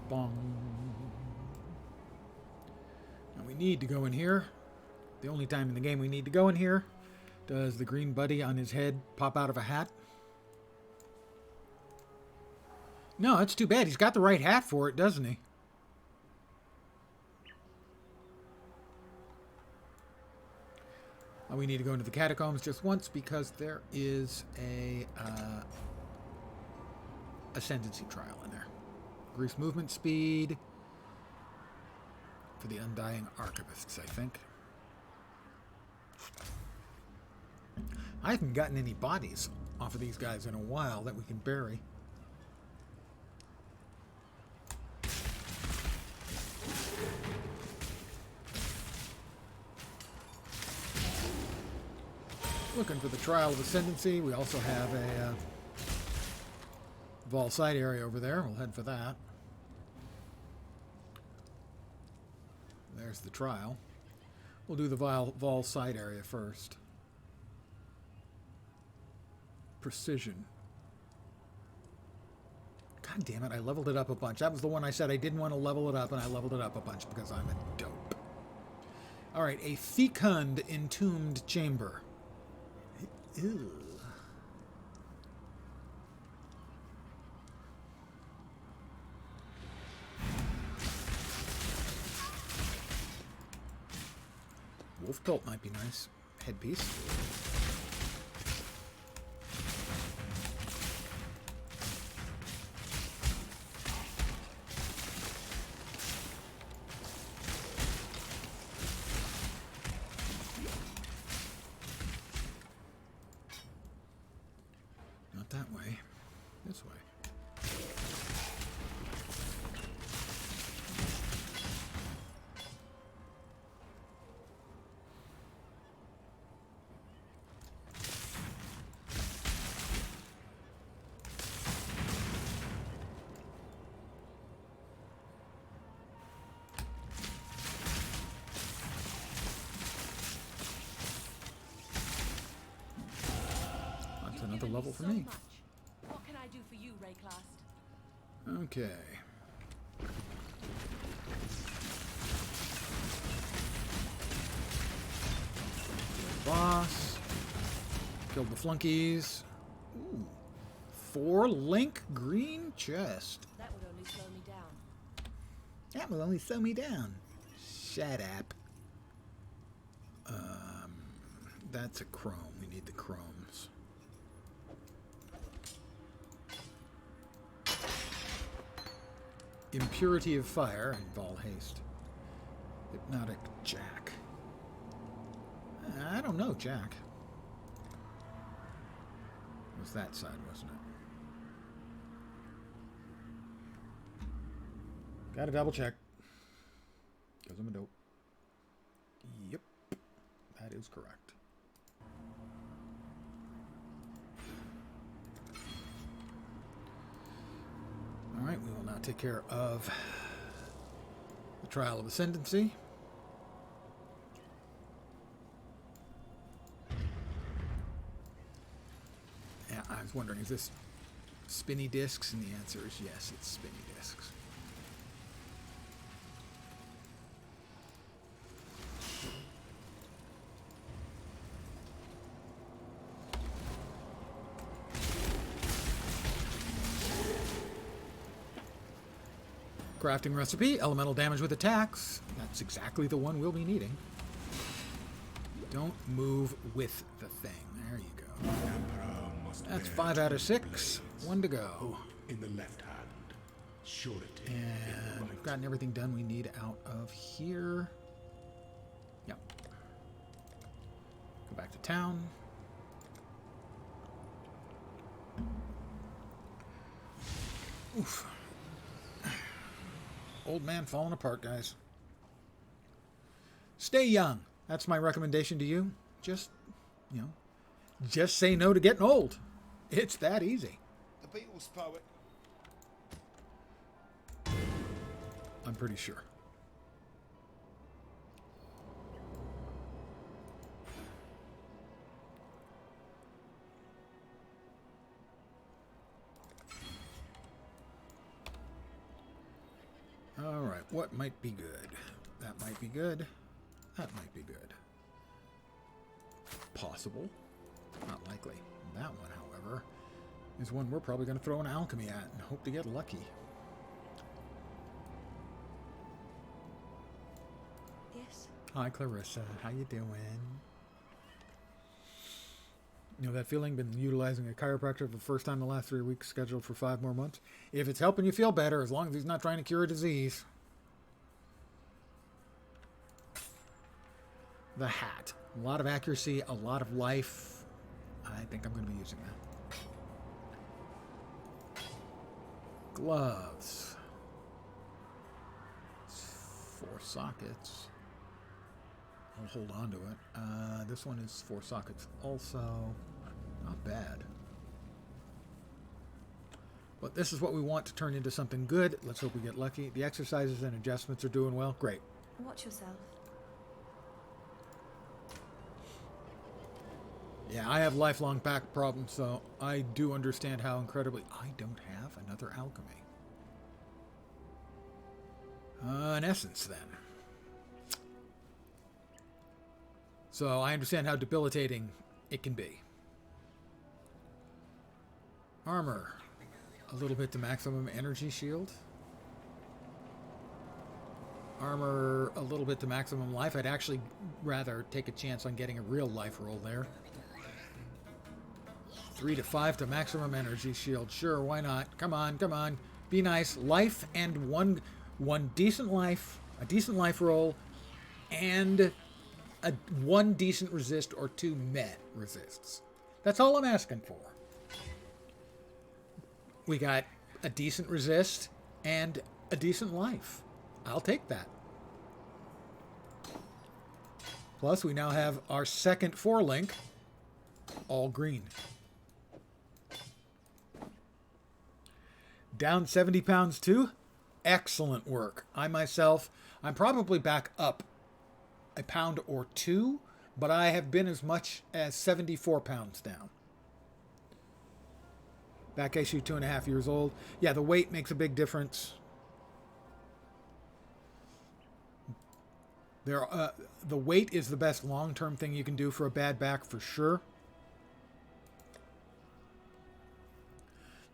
Bong. Now we need to go in here. The only time in the game we need to go in here. Does the green buddy on his head pop out of a hat? No, that's too bad. He's got the right hat for it, doesn't he? We need to go into the catacombs just once because there is a ascendancy trial in there. Increased movement speed for the Undying Archivists, I think. I haven't gotten any bodies off of these guys in a while that we can bury. Looking for the Trial of Ascendancy. We also have a Vol side area over there. We'll head for that. There's the trial. We'll do the Vol side area first. Precision. God damn it, I leveled it up a bunch. That was the one I said I didn't want to level it up, and I leveled it up a bunch because I'm a dope. Alright, a fecund entombed chamber. Ew. Wolf pelt might be nice. Headpiece. Not that way. This way. Another level for me. What can I do for you, Rayclast? Okay. Boss. Killed the flunkies. Ooh. 4-link green chest. That would only slow me down. That will only slow me down. Shut up. That's a chrome. We need the chromes. Impurity of Fire and Vol Haste. Hypnotic Jack. I don't know, Jack. It was that side, wasn't it? Gotta double check. Because I'm a dope. Yep. That is correct. Alright, we will now take care of the Trial of Ascendancy. Yeah, I was wondering, is this spinny discs? And the answer is yes, it's spinny discs. Crafting recipe, elemental damage with attacks. That's exactly the one we'll be needing. Don't move with the thing. There you go. That's 5 out of 6. 1 to go. In the left hand, surety. And we've gotten everything done we need out of here. Yep. Go back to town. Oof. Old man falling apart, guys. Stay young. That's my recommendation to you. Just, you know, just say no to getting old. It's that easy. The Beatles poet. I'm pretty sure. That might be good. That might be good. That might be good. Possible. Not likely. That one, however, is one we're probably going to throw an alchemy at and hope to get lucky. Yes. Hi, Clarissa. How you doing? You know that feeling? Been utilizing a chiropractor for the first time in the last 3 weeks, scheduled for 5 more months. If it's helping you feel better, as long as he's not trying to cure a disease. The hat. A lot of accuracy, a lot of life. I think I'm going to be using that. Gloves. 4 sockets. I'll hold on to it. This one is 4 sockets also. Not bad. But this is what we want to turn into something good. Let's hope we get lucky. The exercises and adjustments are doing well. Great. Watch yourself. Yeah, I have lifelong back problems, so I do understand how incredibly... I don't have another alchemy. An essence, then. So I understand how debilitating it can be. Armor. A little bit to maximum energy shield. Armor, a little bit to maximum life. I'd actually rather take a chance on getting a real life roll there. 3 to 5 to maximum energy shield. Sure, why not? Come on, come on. Be nice. Life and one decent life, a decent life roll, and one decent resist or 2 meh resists. That's all I'm asking for. We got a decent resist and a decent life. I'll take that. Plus, we now have our second 4-link, all green. Down 70 pounds too. Excellent work. I myself, I'm probably back up a pound or 2, but I have been as much as 74 pounds down. Back issue 2.5 years old. Yeah, the weight makes a big difference. The weight is the best long-term thing you can do for a bad back for sure.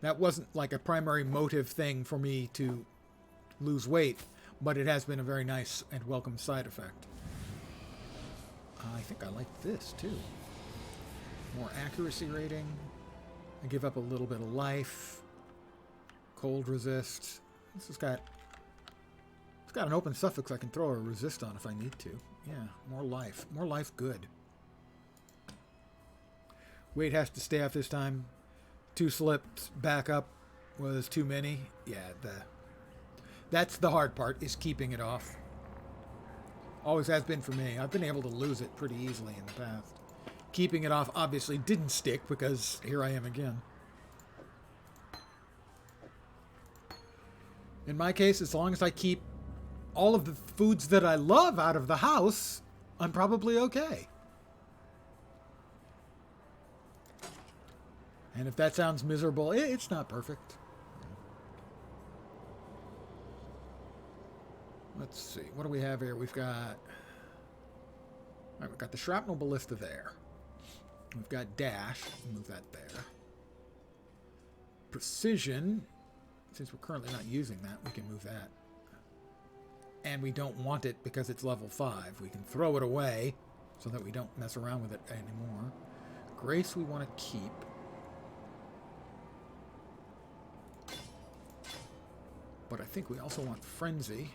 That wasn't like a primary motive thing for me to lose weight, but it has been a very nice and welcome side effect. I think I like this too. More accuracy rating. I give up a little bit of life. Cold resist. This has got... It's got an open suffix I can throw a resist on if I need to. Yeah, more life. More life good. Weight has to stay off this time. 2 slips back up was too many. Yeah, that's the hard part, is keeping it off. Always has been for me. I've been able to lose it pretty easily in the past. Keeping it off obviously didn't stick because here I am again. In my case, as long as I keep all of the foods that I love out of the house, I'm probably okay. And if that sounds miserable, it's not perfect. Let's see. What do we have here? We've got the shrapnel ballista there. We've got dash. Move that there. Precision. Since we're currently not using that, we can move that. And we don't want it because it's level 5. We can throw it away so that we don't mess around with it anymore. Grace we want to keep. But I think we also want Frenzy.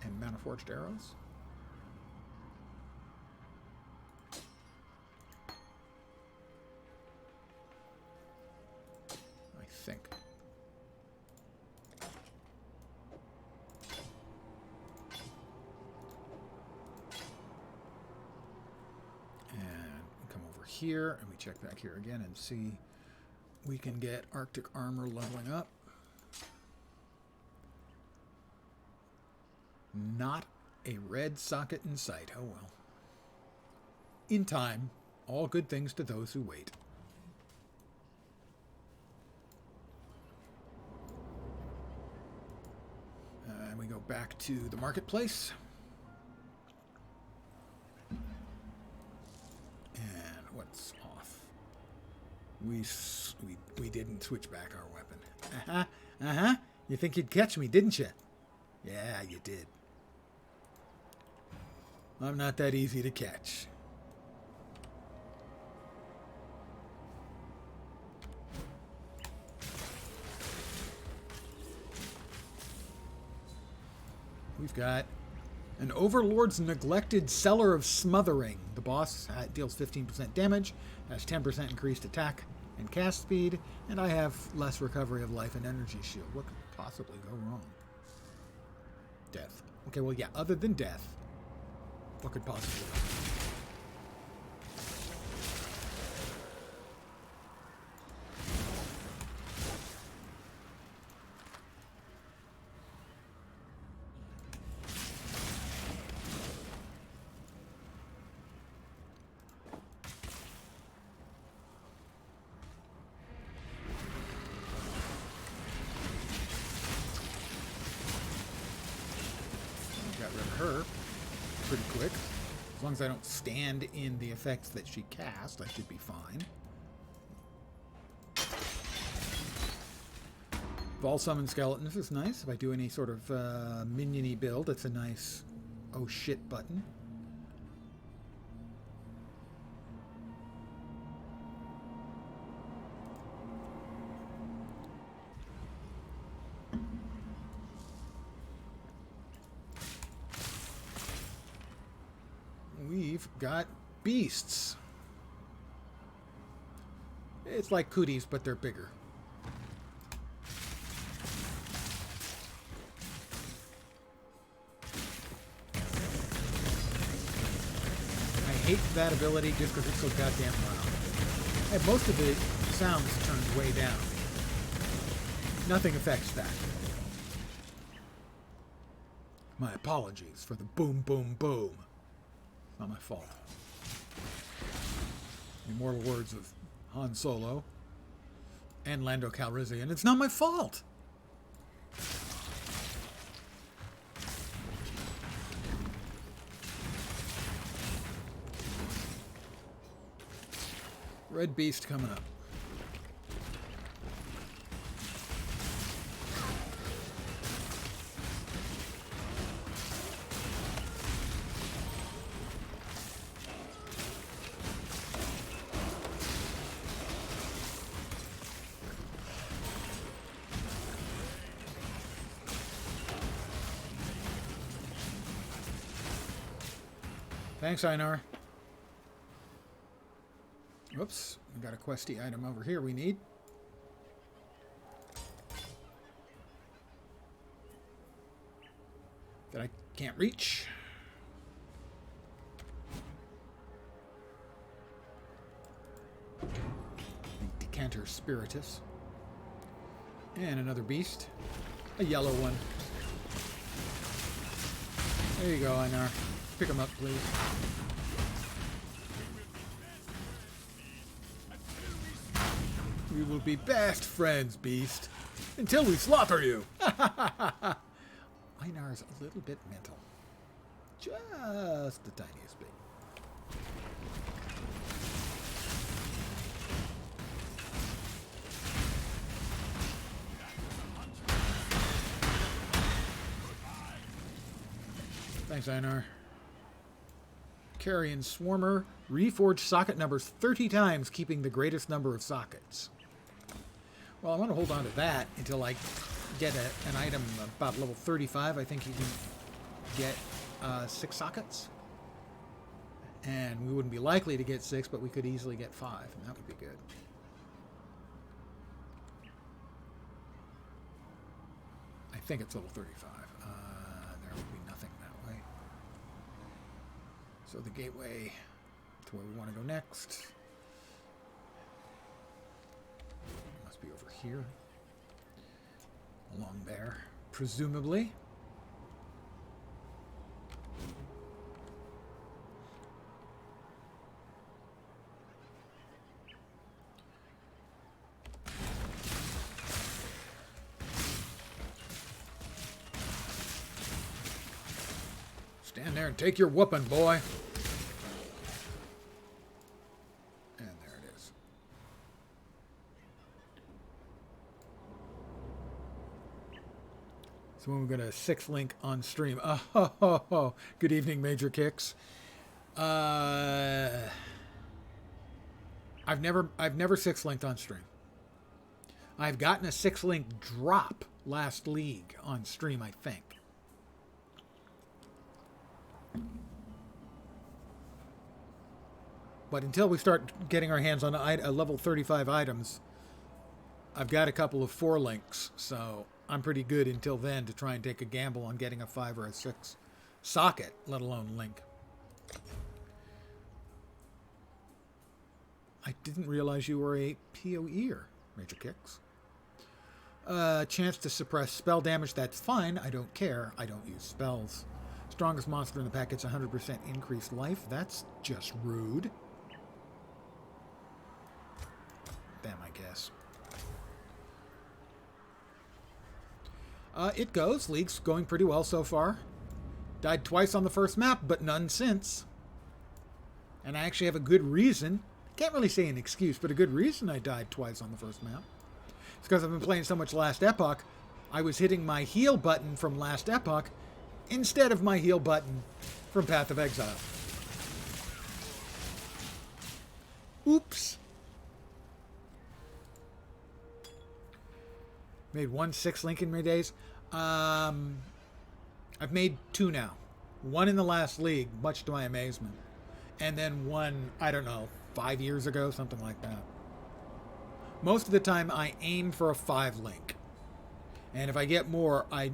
And Mana Forged Arrows. I think. Here, and we check back here again and see we can get Arctic armor leveling up. Not a red socket in sight. Oh well. In time, all good things to those who wait. go back to the marketplace. And what's off? We didn't switch back our weapon. Uh-huh. Uh-huh. You think you'd catch me, didn't you? Yeah, you did. I'm not that easy to catch. We've got an Overlord's Neglected Cellar of Smothering. The boss deals 15% damage, has 10% increased attack and cast speed, and I have less recovery of life and energy shield. What could possibly go wrong? Death. Okay, well, yeah, other than death, what could possibly go wrong? Her pretty quick. As long as I don't stand in the effects that she cast, I should be fine. Ball summon skeletons is nice. If I do any sort of minion-y build, it's a nice oh shit button. We've got beasts. It's like cooties, but they're bigger. I hate that ability just because it's so goddamn loud. And most of the sounds turned way down. Nothing affects that. My apologies for the boom, boom, boom. Not my fault. The immortal words of Han Solo and Lando Calrissian. It's not my fault. Red Beast coming up. Thanks, Einar. Oops, we got a questy item over here we need. That I can't reach. Decanter Spiritus. And another beast. A yellow one. There you go, Einar. Pick him up, please. We will be best friends, Beast, until we slaughter you. Einar's a little bit mental. Just the tiniest bit. Thanks, Einar. Carrion Swarmer. Reforge socket numbers 30 times, keeping the greatest number of sockets. Well, I want to hold on to that until I get an item about level 35. I think you can get 6 sockets. And we wouldn't be likely to get 6, but we could easily get 5, and that would be good. I think it's level 35. There would be nothing that way. So the gateway to where we want to go next must be over here. Along there, presumably. there and take your whooping, boy. And there it is. So when we're going to 6-link on stream. Oh, ho, ho, ho. Good evening, Major Kicks. I've never 6-linked on stream. I've gotten a 6-link drop last league on stream, I think. But until we start getting our hands on a level 35 items, I've got a couple of 4 links, so I'm pretty good until then to try and take a gamble on getting a 5 or a 6 socket, let alone link. I didn't realize you were a PoEer, Major Kicks. Chance to suppress spell damage, that's fine. I don't care. I don't use spells. Strongest monster in the pack gets 100% increased life. That's just rude. Damn, I guess. It goes. League's going pretty well so far. Died twice on the first map, but none since. And I actually have a good reason. Can't really say an excuse, but a good reason I died twice on the first map. It's because I've been playing so much Last Epoch, I was hitting my heal button from Last Epoch instead of my heal button from Path of Exile. Oops. Made 1 6-link in my days. I've made 2 now. 1 in the last league, much to my amazement. And then 1, I don't know, 5 years ago, something like that. Most of the time, I aim for a 5-link. And if I get more, I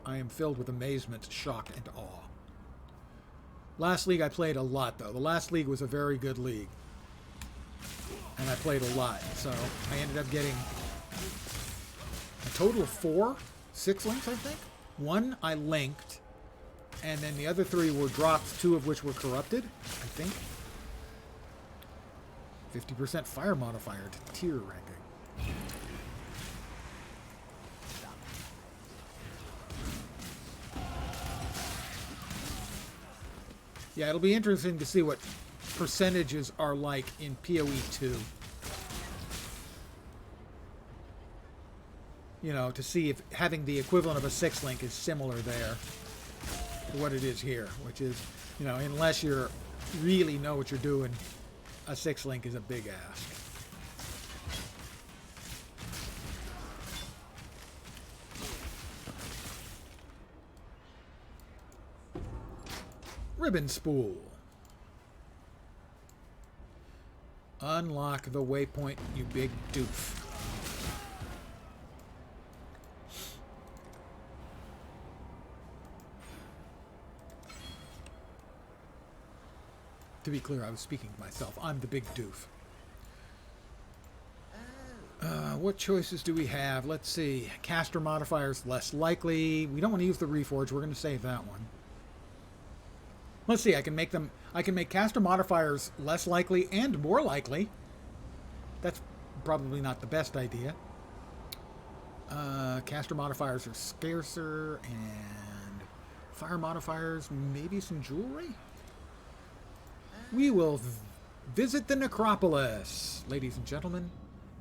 am filled with amazement, shock, and awe. Last league I played a lot, though. The last league was a very good league. And I played a lot. So I ended up getting a total of 4, 6 links, I think. 1 I linked. And then the other 3 were dropped, 2 of which were corrupted, I think. 50% fire modifier to tier ranking. Yeah, it'll be interesting to see what percentages are like in PoE 2. You know, to see if having the equivalent of a 6-link is similar there to what it is here, which is, you know, unless you really know what you're doing, a 6-link is a big ask. Ribbon spool. Unlock the waypoint, you big doof. To be clear, I was speaking to myself. I'm the big doof. What choices do we have? Let's see. Caster modifiers, less likely. We don't want to use the Reforge. We're going to save that one. Let's see. I can make caster modifiers less likely and more likely. That's probably not the best idea. Caster modifiers are scarcer, and fire modifiers, maybe some jewelry? We will visit the Necropolis, ladies and gentlemen.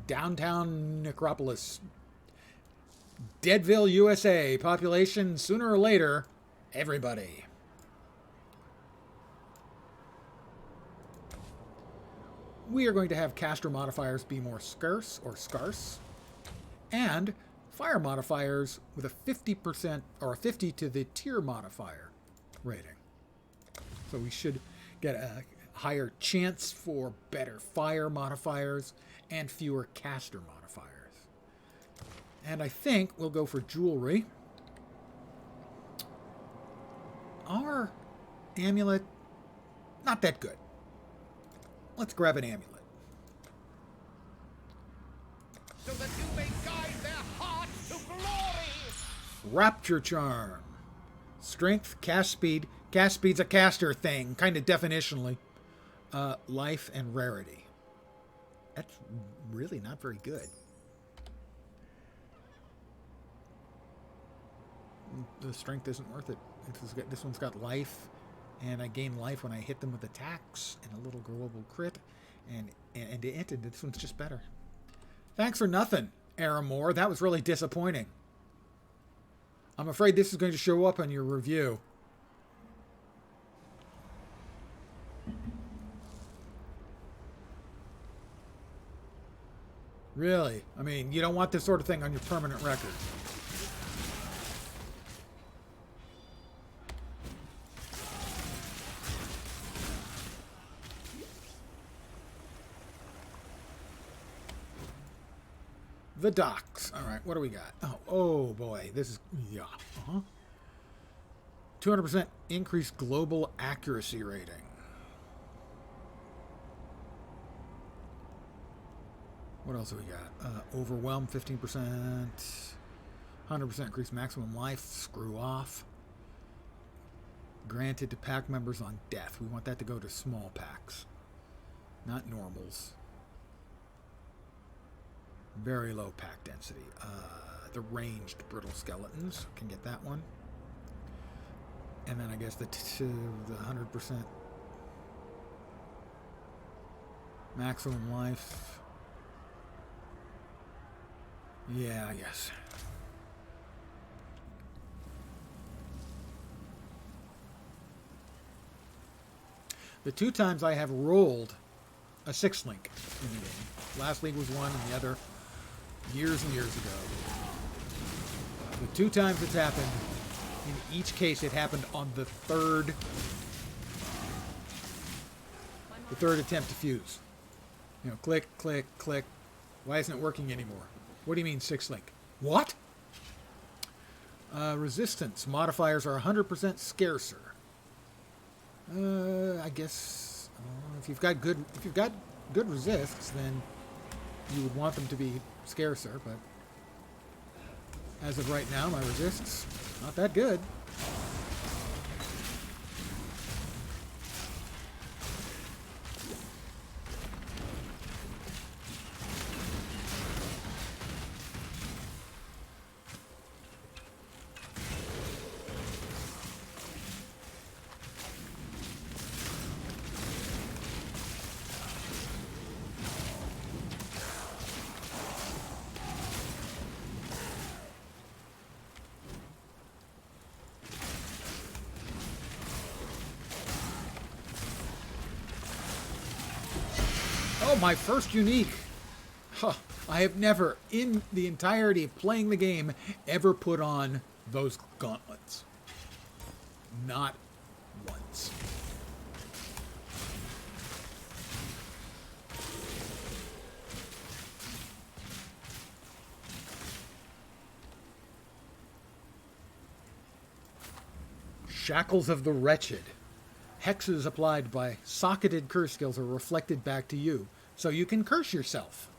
Downtown Necropolis. Deadville, USA. Population, sooner or later, everybody. We are going to have caster modifiers be more scarce or scarce. And fire modifiers with a 50% or a 50 to the tier modifier rating. So we should get a higher chance for better fire modifiers and fewer caster modifiers. And I think we'll go for jewelry. Our amulet, not that good. Let's grab an amulet. So that you may guide their hearts to glory. Rapture Charm. Strength, cast speed. Cast speed's a caster thing, kind of definitionally. Life and rarity. That's really not very good. The strength isn't worth it. This one's got life And I gain life when I hit them with attacks and a little global crit. And this one's just better. Thanks for nothing, Aramore. That was really disappointing. I'm afraid this is going to show up on your review. Really? I mean, you don't want this sort of thing on your permanent record. The docks. All right, what do we got? Oh boy, this is, yeah. 200% increased global accuracy rating. What else have we got? Overwhelm, 15%. 100% increased maximum life. Screw off. Granted to pack members on death. We want that to go to small packs, not normals. Very low pack density. The ranged brittle skeletons. Can get that one. And then I guess the 100% maximum life. Yeah, I guess. The 2 times I have rolled a 6 link in the game. Last league was one, and the other years and years ago. The 2 times it's happened, in each case it happened on the third attempt to fuse. You know, click, click, click. Why isn't it working anymore? What do you mean 6 link? What? Resistance modifiers are 100% scarcer. I guess if you've got good resists, then you would want them to be scarcer, but as of right now, my resists not that good. My first unique. Huh. I have never, in the entirety of playing the game, ever put on those gauntlets. Not once. Shackles of the Wretched. Hexes applied by socketed curse skills are reflected back to you, so you can curse yourself.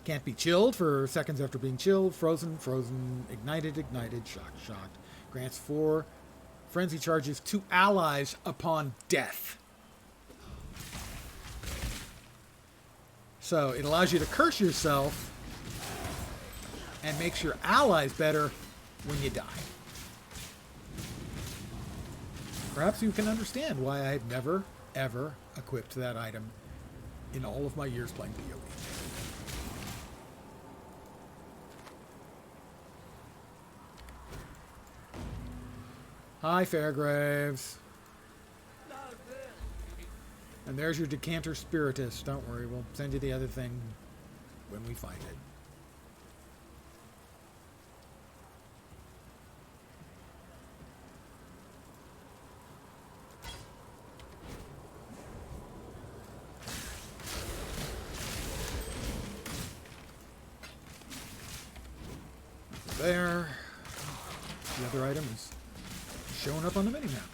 Can't be chilled for seconds after being chilled, frozen, frozen, ignited, ignited, shocked, shocked. Grants 4 frenzy charges to allies upon death. So it allows you to curse yourself and makes your allies better when you die. Perhaps you can understand why I've never, ever equipped that item in all of my years playing PoE. Hi, Fairgraves. And there's your Decanter Spiritus. Don't worry, we'll send you the other thing when we find it. There. The other item is showing up on the minimap.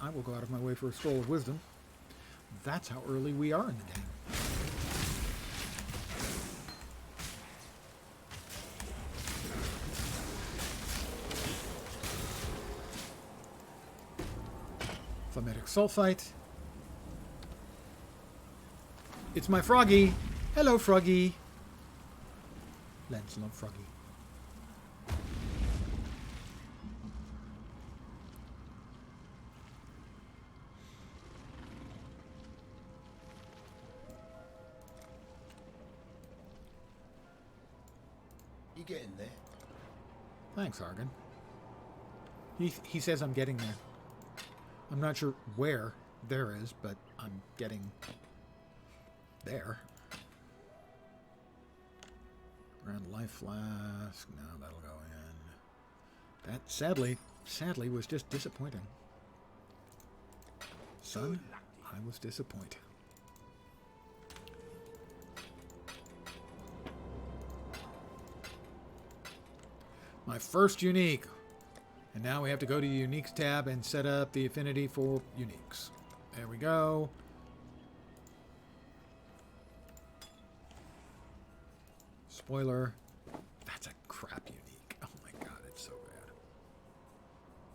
I will go out of my way for a scroll of wisdom. That's how early we are in the game. Thaumatic sulfite. It's my Froggy. Hello, Froggy. Lancelot Froggy. You getting there? Thanks, Argon. He says I'm getting there. I'm not sure where there is, but I'm getting there. Grand life flask. No, that'll go in. That sadly was just disappointing. Son, I was disappointed. My first unique. And now we have to go to the uniques tab and set up the affinity for uniques. There we go. Spoiler. That's a crap unique. Oh my god, it's so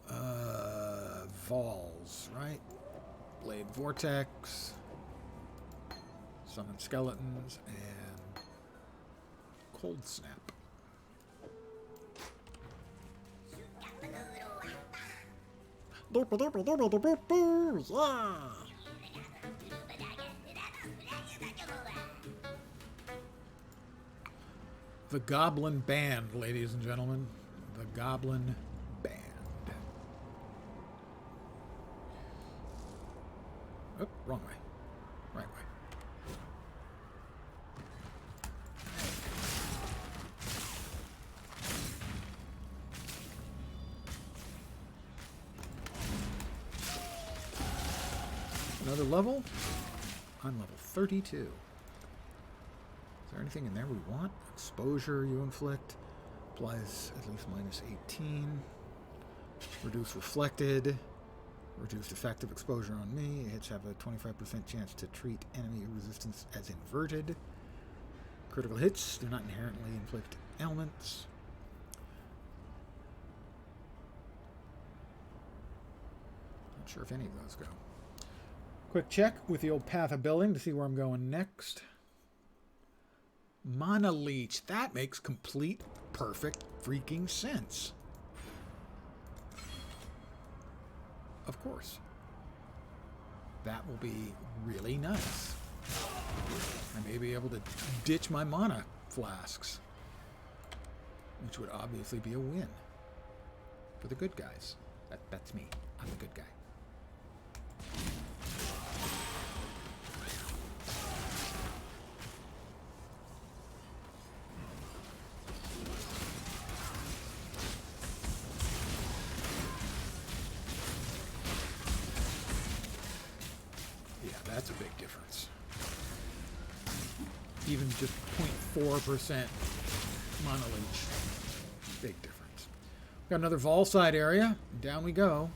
bad. Vols, right? Blade Vortex. Summon Skeletons and Cold Snap. Yeah. The Goblin Band, ladies and gentlemen. The Goblin Band. Oh, wrong way. Right way. Another level? I'm level 32. Is there anything in there we want? Exposure you inflict. Applies at least minus 18. Reduce reflected. Reduced effective exposure on me. Hits have a 25% chance to treat enemy resistance as inverted. Critical hits do not inherently inflict ailments. Not sure if any of those go. Quick check with the old Path of Building to see where I'm going next. Mana Leech. That makes complete, perfect freaking sense. Of course. That will be really nice. I may be able to ditch my mana flasks, which would obviously be a win for the good guys. That's me. I'm the good guy. That's a big difference. Even just 0.4% mana leech. Big difference. Got another Vol side area. Down we go.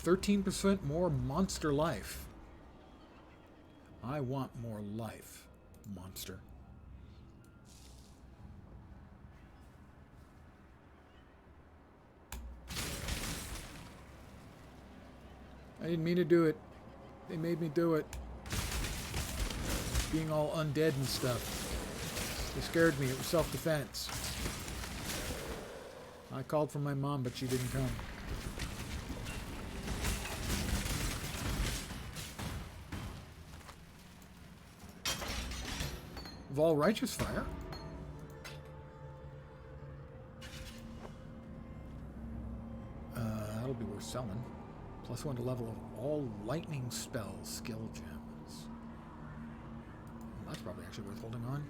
%13 more monster life. I want more life, monster. I didn't mean to do it. They made me do it. Being all undead and stuff. They scared me. It was self-defense. I called for my mom, but she didn't come. Vol Righteous Fire. That'll be worth selling. +1 to level of all lightning spell skill gems. Well, that's probably actually worth holding on.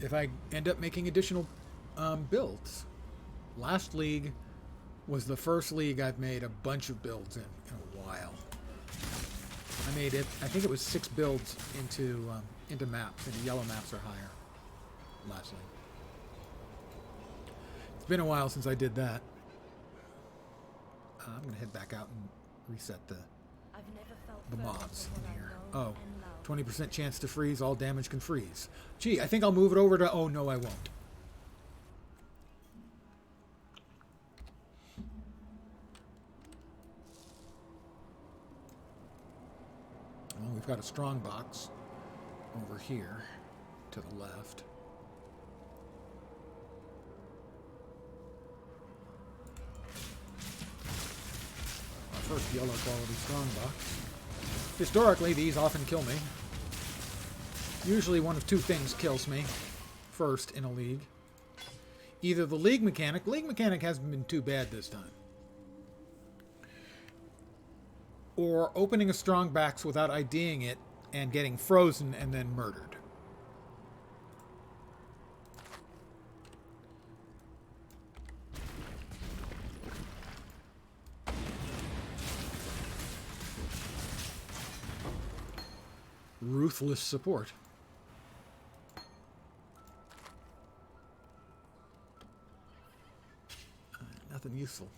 If I end up making additional builds. Last league was the first league I've made a bunch of builds in a while. I made it, I think it was 6 builds into maps, and the yellow maps are higher. Last league. It's been a while since I did that. I'm going to head back out and reset the mobs in here. Oh, 20% chance to freeze. All damage can freeze. Gee, I think I'll move it over to... Oh, no, I won't. Well, we've got a strong box over here to the left. First yellow quality strongbox. Historically, these often kill me. Usually one of two things kills me first in a league. Either the league mechanic hasn't been too bad this time, or opening a strong backs without IDing it and getting frozen and then murdered. Ruthless support. Nothing useful.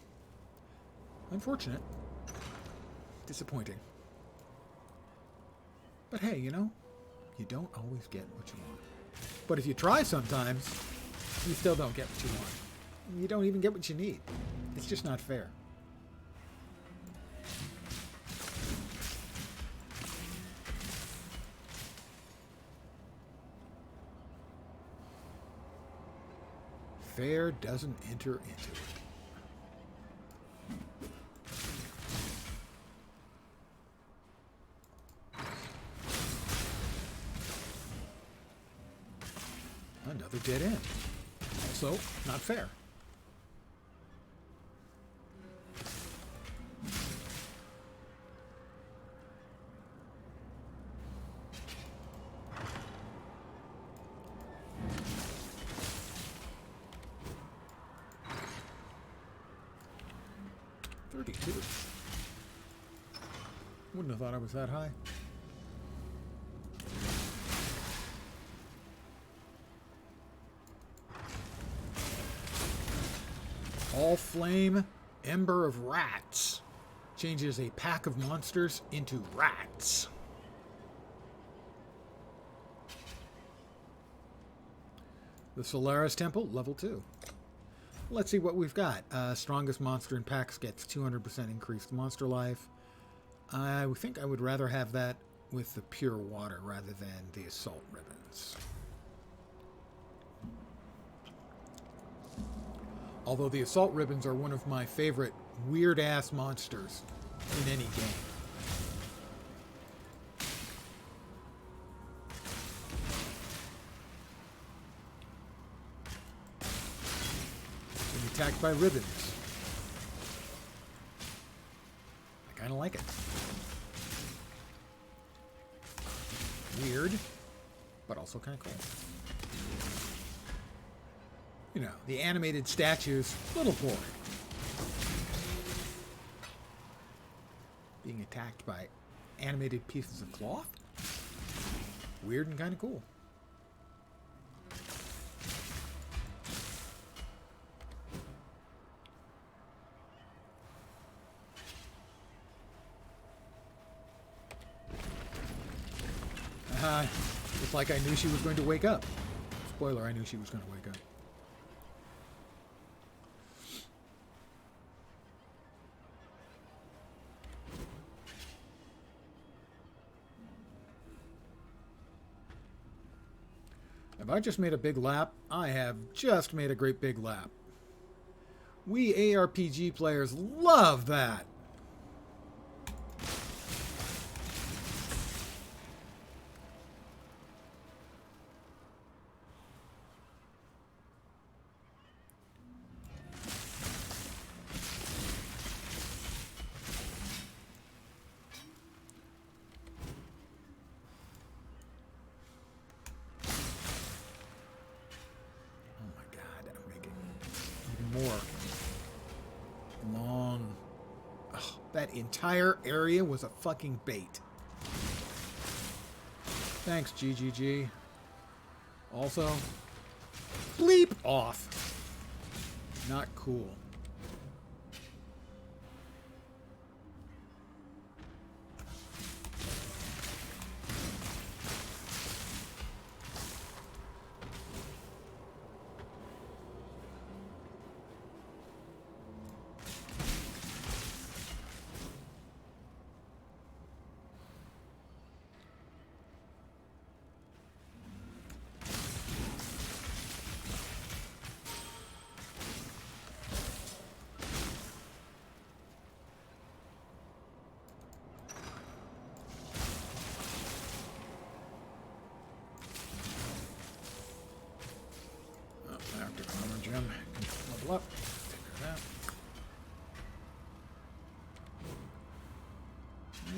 Unfortunate. Disappointing. But hey, you know, you don't always get what you want. But if you try sometimes, you still don't get what you want. You don't even get what you need. It's just not fair. Fair doesn't enter into it. Another dead end. Also, not fair. Wouldn't have thought I was that high. All Flame Ember of Rats changes a pack of monsters into rats. The Solaris Temple, level 2. Let's see what we've got. Strongest monster in packs gets 200% increased monster life. I think I would rather have that with the pure water rather than the assault ribbons. Although the assault ribbons are one of my favorite weird-ass monsters in any game. Being attacked by ribbons. I kind of like it. Weird, but also kind of cool. You know, the animated statues, a little boring. Being attacked by animated pieces of cloth? Weird and kind of cool. It's like I knew she was going to wake up. Spoiler, I knew she was going to wake up. Have I just made a big lap? I have just made a great big lap. We ARPG players love that. That entire area was a fucking bait. Thanks, GGG. Also, bleep off. Not cool.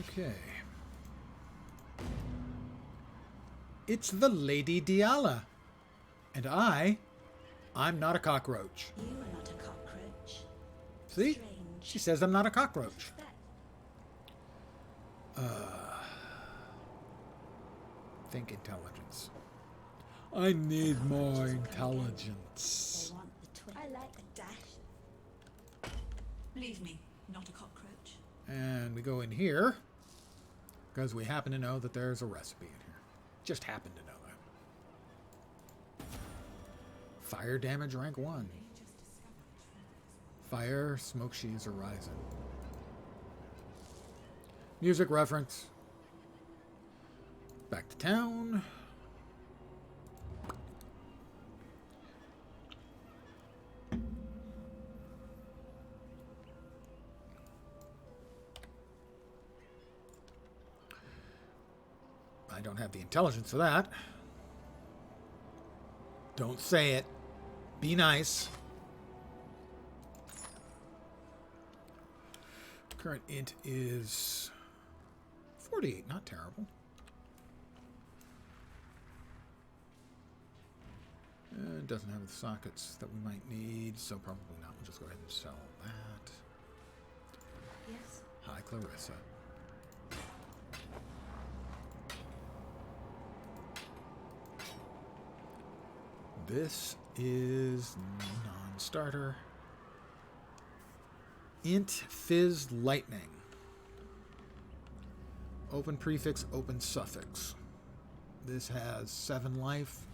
Okay. It's the Lady Diala. And I'm not a cockroach. You are not a cockroach. See? Strange. She says I'm not a cockroach. Think intelligence. I need more intelligence. They want the twin. I like a dash. Believe me, not a cockroach. And we go in here because we happen to know that there's a recipe in here. Just happen to know that. Fire damage rank 1. Fire, smoke sheaves are rising. Music reference. Back to town. I don't have the intelligence for that. Don't say it. Be nice. Current int is 48, not terrible. It doesn't have the sockets that we might need, so probably not. We'll just go ahead and sell that. Yes. Hi, Clarissa. This is non-starter. Int Fizz Lightning. Open prefix, open suffix. This has 7 life.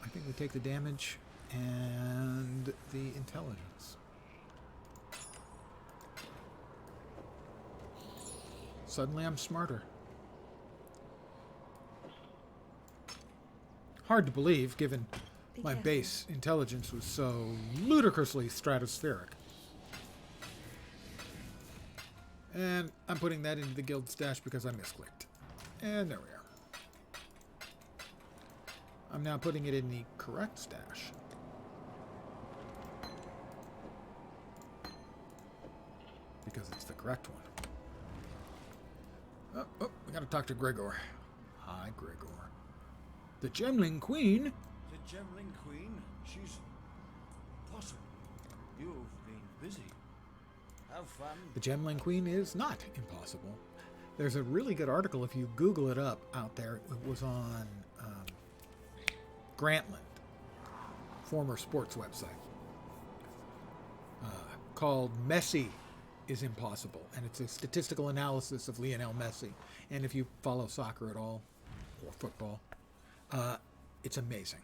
I think we take the damage and the intelligence. Suddenly I'm smarter. Hard to believe, given my base intelligence was so ludicrously stratospheric. And I'm putting that into the guild stash because I misclicked. And there we are. I'm now putting it in the correct stash. Because it's the correct one. Oh, we gotta talk to Gregor. Hi, Gregor. The Gemling Queen? The Gemling Queen? She's possible. You've been busy. Have fun. The Gemling Queen is not impossible. There's a really good article, if you Google it up out there. It was on Grantland, former sports website, called Messi is Impossible. And it's a statistical analysis of Lionel Messi. And if you follow soccer at all, or football, it's amazing.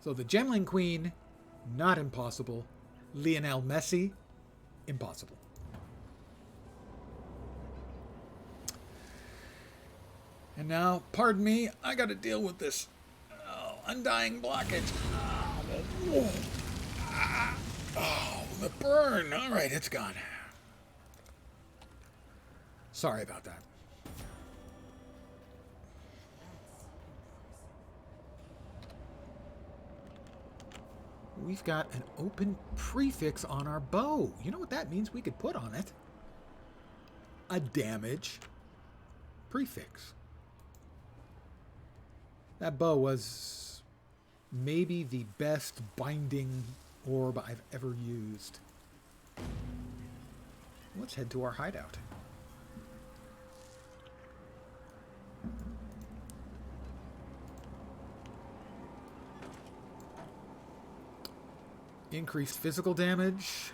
So the Gemling Queen, not impossible. Lionel Messi, impossible. And now, pardon me, I got to deal with this undying blockage. Oh, the burn. All right, it's gone. Sorry about that. We've got an open prefix on our bow. You know what that means? We could put on it a damage prefix. That bow was maybe the best binding orb I've ever used. Let's head to our hideout. Increased physical damage.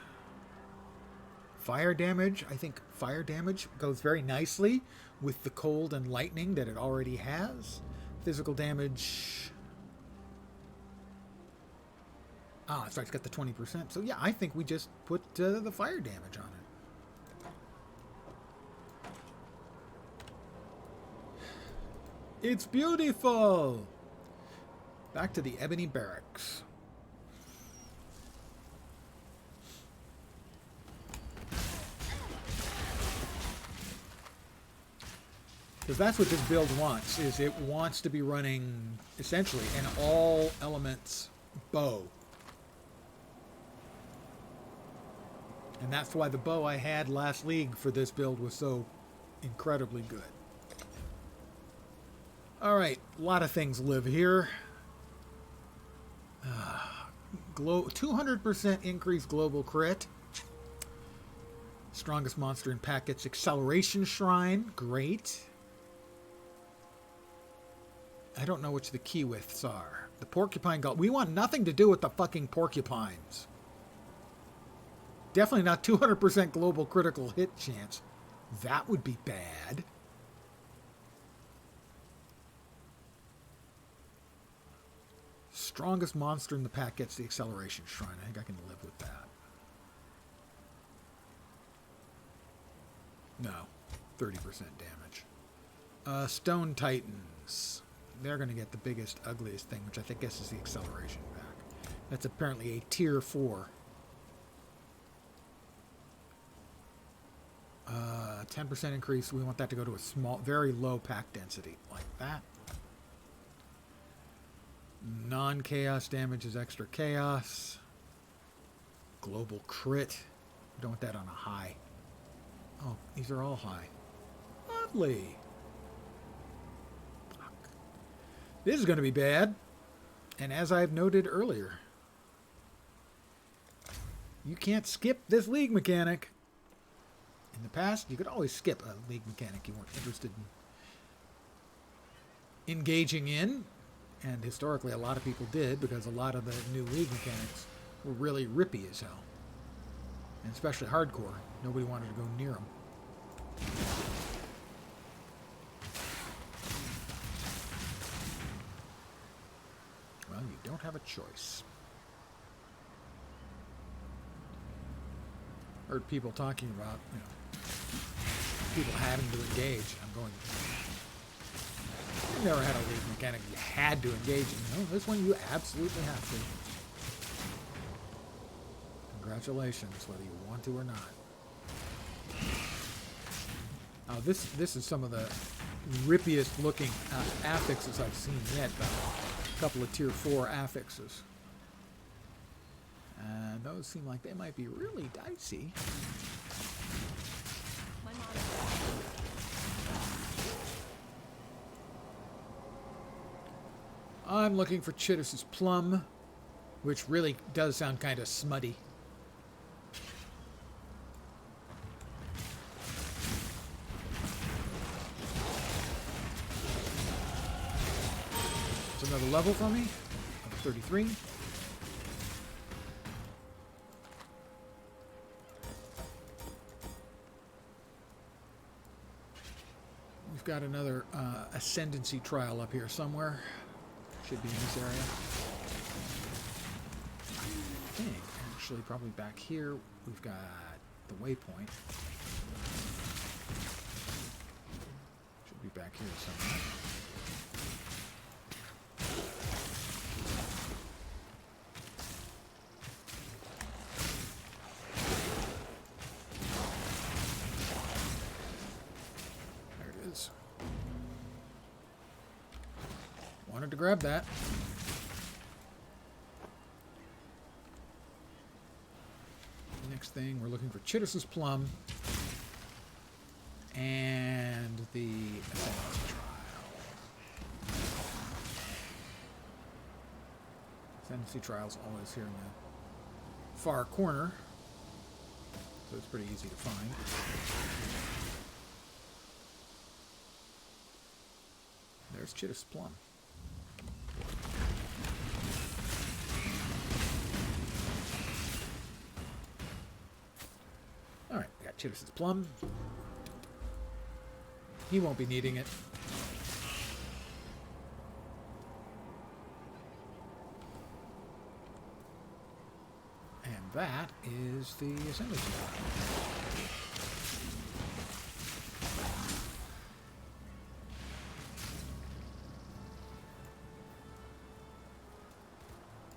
Fire damage. I think fire damage goes very nicely with the cold and lightning that it already has. Physical damage. So it's got the 20%. So yeah, I think we just put the fire damage on it. It's beautiful! Back to the Ebony Barracks. Because that's what this build wants, is it wants to be running, essentially, an all-elements bow. And that's why the bow I had last league for this build was so incredibly good. Alright, a lot of things live here. 200% increased global crit. Strongest monster in pack gets acceleration shrine. Great. I don't know which the key widths are. The porcupine gold. We want nothing to do with the fucking porcupines. Definitely not 200% global critical hit chance. That would be bad. Strongest monster in the pack gets the acceleration shrine. I think I can live with that. No. 30% damage. Stone Titans. They're going to get the biggest, ugliest thing, which I think guess is the acceleration pack. That's apparently a tier 4. 10% increase. We want that to go to a small, very low pack density, like that. Non-chaos damage is extra chaos. Global crit. We don't want that on a high. Oh, these are all high. Lovely. Fuck. This is going to be bad. And as I've noted earlier, you can't skip this league mechanic. In the past, you could always skip a league mechanic you weren't interested in engaging in. And historically, a lot of people did, because a lot of the new league mechanics were really rippy as hell. And especially hardcore. Nobody wanted to go near them. Well, you don't have a choice. Heard people talking about, you know, people having to engage. I'm going, you never had a league mechanic you had to engage in. No, this one you absolutely have to. Congratulations, whether you want to or not. This is some of the rippiest looking affixes I've seen yet. A couple of tier 4 affixes. And those seem like they might be really dicey. I'm looking for Chittis's Plum, which really does sound kind of smutty. It's another level for me. 33. We've got another ascendancy trial up here somewhere. Should be in this area. I think, actually, probably back here, we've got the waypoint. Should be back here somewhere. Wanted to grab that. Next thing, we're looking for Chittis's Plum and the Ascendancy Trial. Ascendancy Trial's always here in the far corner, so it's pretty easy to find. There's Chittis's Plum. Alright, we got Chittis's Plum. He won't be needing it. And that is the assembly.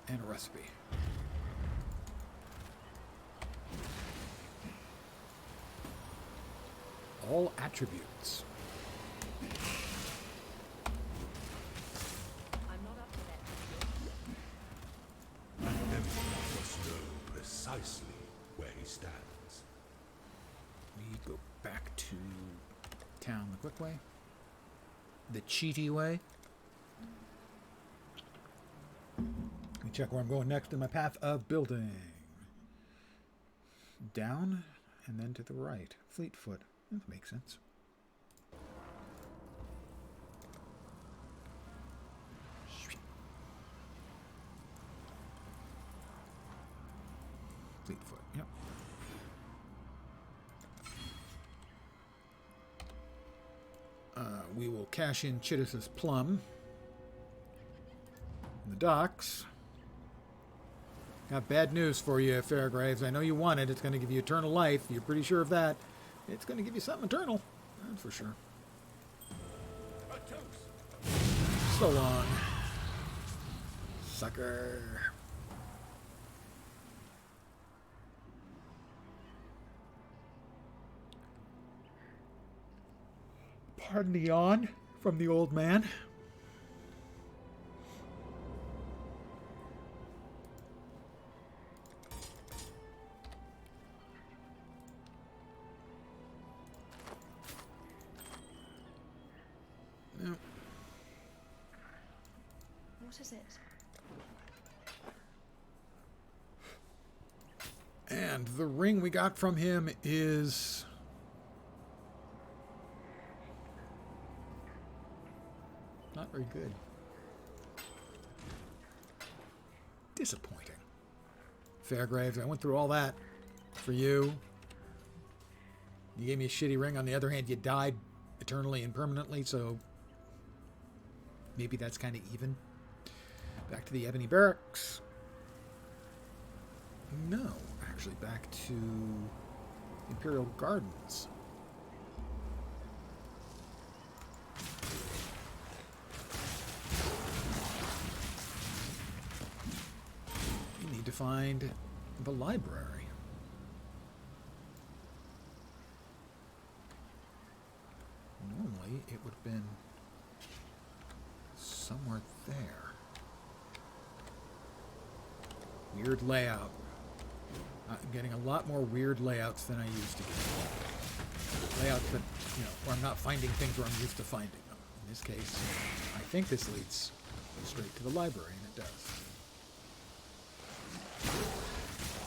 And a recipe. All attributes. I'm not up to that. Everyone must know precisely where he stands. we go back to town the quick way. The cheaty way. Let me check where I'm going next in my path of building. Down and then to the right. Fleetfoot. That makes sense. Fleetfoot, yep. We will cash in Chittis's plum in the docks. Got bad news for you, Fairgraves. I know you want it. It's going to give you eternal life. You're pretty sure of that. It's going to give you something eternal. That's for sure. So long. Sucker. Pardon the yawn from the old man. No. What is it? And the ring we got from him is... not very good. Disappointing. Fairgraves, I went through all that for you. You gave me a shitty ring. On the other hand, you died eternally and permanently, so maybe that's kind of even. Back to the Ebony Barracks. No, actually back to Imperial Gardens. You need to find the library. Normally it would have been somewhere there. Weird layout. I'm getting a lot more weird layouts than I used to get. Layouts that, you know, where I'm not finding things where I'm used to finding them. In this case, I think this leads straight to the library, and it does.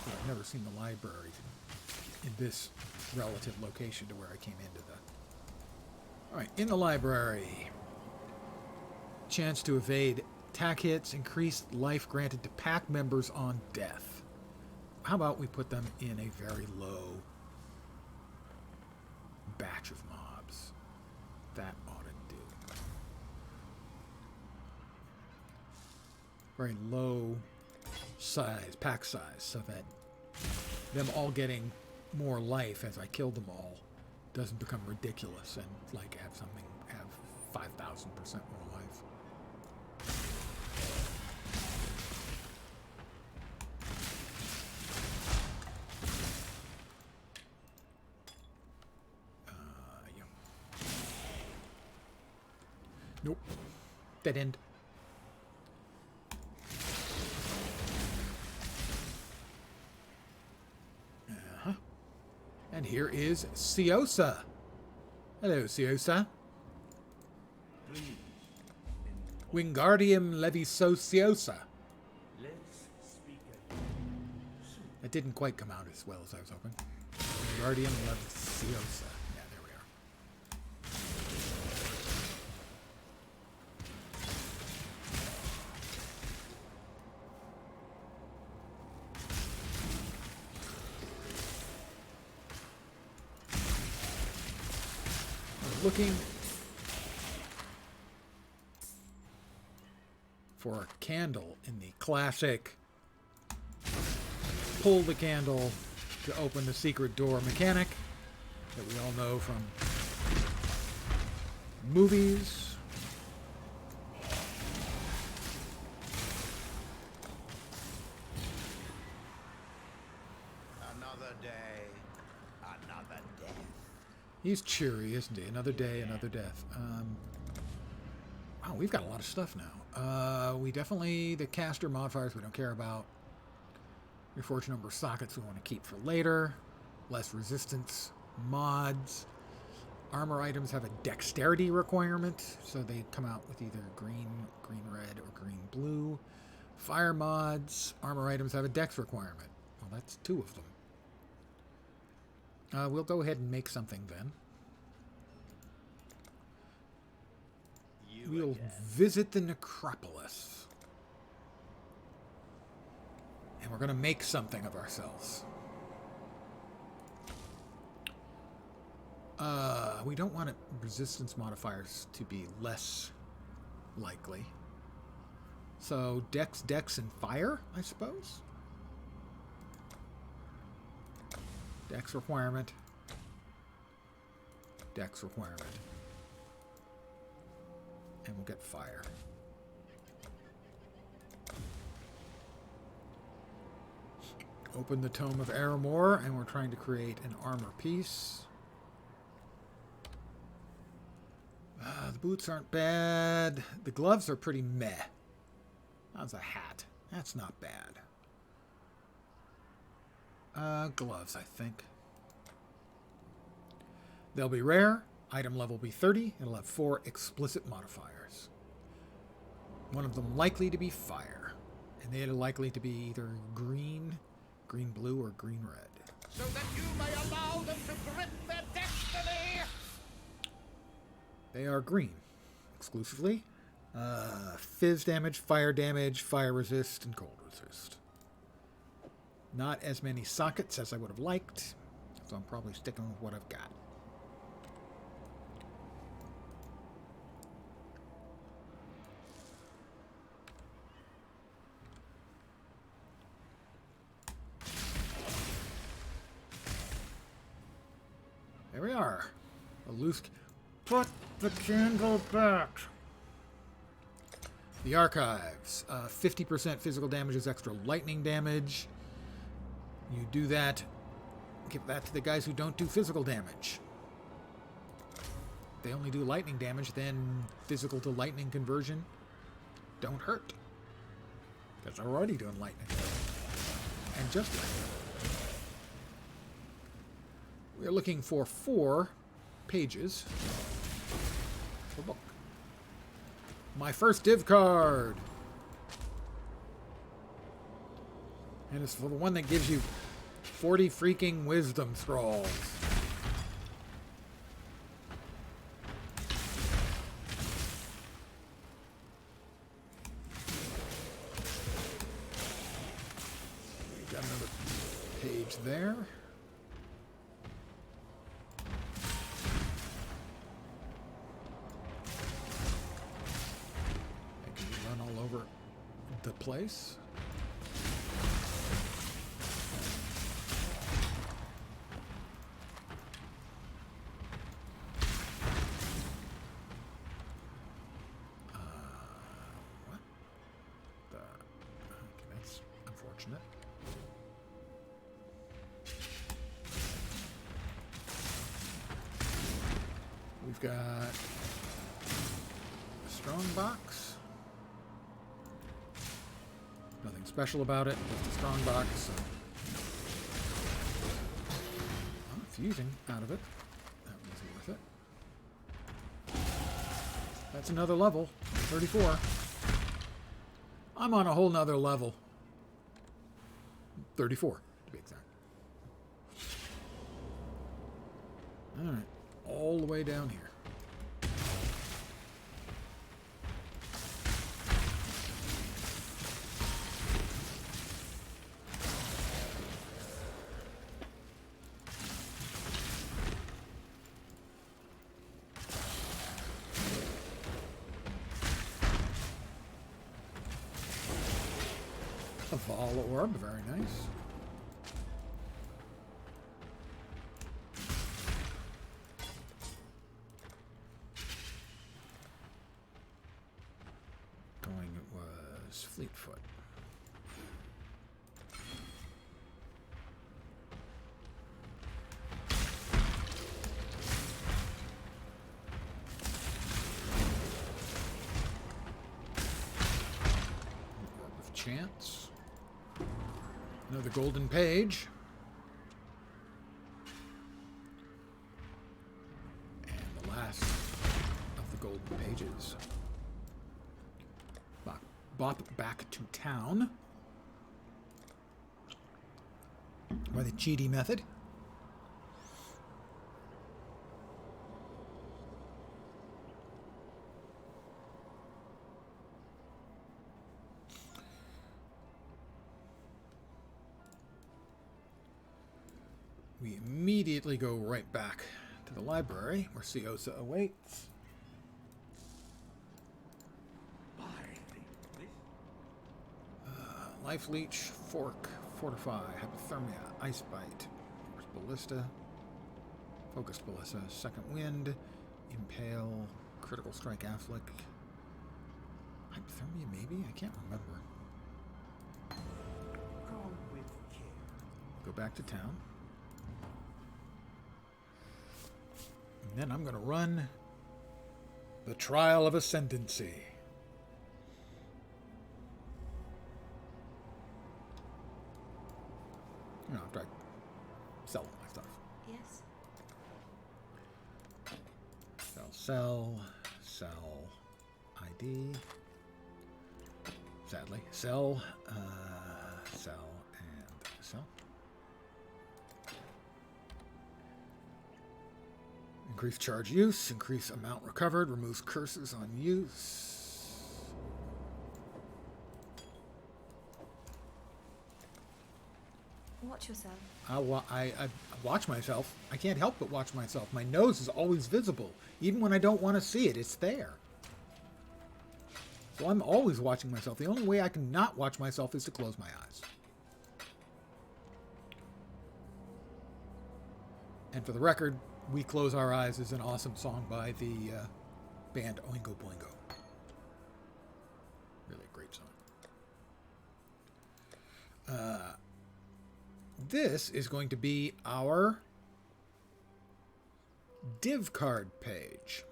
But I've never seen the library in this relative location to where I came into the... Alright, in the library. Chance to evade attack hits, increased life granted to pack members on death. How about we put them in a very low batch of mobs? That ought to do. Very low size, pack size, so that them all getting more life as I kill them all doesn't become ridiculous and like have 5,000% more life. Nope. Dead end. Uh-huh. And here is Ciosa. Hello, Ciosa. Wingardium Leviosa. That didn't quite come out as well as I was hoping. Wingardium Leviosa. Yeah, there we are. Looking for a candle in the classic pull the candle to open the secret door mechanic that we all know from movies. Another day, another death. He's cheery, isn't he? Another day, another death. Wow, we've got a lot of stuff now. We definitely, the caster modifiers we don't care about. Your fortune number of sockets we want to keep for later. Less resistance mods. Armor items have a dexterity requirement, so they come out with either green, red, or green, blue. Fire mods. Armor items have a dex requirement. Well, that's 2 of them. We'll go ahead and make something then. We'll visit the Necropolis. And we're going to make something of ourselves. We don't want resistance modifiers to be less likely. So dex, and fire, I suppose? Dex requirement. Dex requirement. And we'll get fire. Open the Tome of Aramor, and we're trying to create an armor piece. The boots aren't bad. The gloves are pretty meh. That's a hat. That's not bad. Gloves, I think. They'll be rare. Item level will be 30. It'll have 4 explicit modifiers. One of them likely to be fire. And they are likely to be either green, blue, or green red. So that you may allow them to grip their destiny! They are green, exclusively. Fizz damage, fire resist, and cold resist. Not as many sockets as I would have liked, so I'm probably sticking with what I've got. There we are. A loose... Put the candle back. The archives. 50% physical damage is extra lightning damage. You do that. Give that to the guys who don't do physical damage. If they only do lightning damage, then physical to lightning conversion don't hurt. Because they're already doing lightning. And just lightning. We're looking for 4 pages. The book. My first div card. And it's for the one that gives you 40 freaking wisdom scrolls. We got another page there. The place. What? Okay, that's unfortunate. We've got a strong box. Nothing special about it, just a strong box. So. Oh, fusing out of it. That was worth it. That's another level. 34. I'm on a whole nother level. 34, to be exact. Alright. All the way down here. A Vol orb, very nice. Going it was Fleetfoot. Orb of Chance. Another golden page. last of the golden pages. Bop back to town by the GD method. We immediately go right back to the library where Siosa awaits. Life Leech, Fork, Fortify, Hypothermia, Ice Bite, Force Ballista, Focus Ballista, Second Wind, Impale, Critical Strike, Afflict, Hypothermia maybe? I can't remember. Go back to town. And then I'm going to run the Trial of Ascendancy. You know, after I sell all my stuff. Yes. Sell, ID. Sadly. Sell, and sell. Increase charge use, increase amount recovered, removes curses on use. Watch yourself. I watch myself. I can't help but watch myself. My nose is always visible. Even when I don't want to see it, it's there. So I'm always watching myself. The only way I can not watch myself is to close my eyes. And for the record, We Close Our Eyes is an awesome song by the band Oingo Boingo. Really a great song. This is going to be our div card page.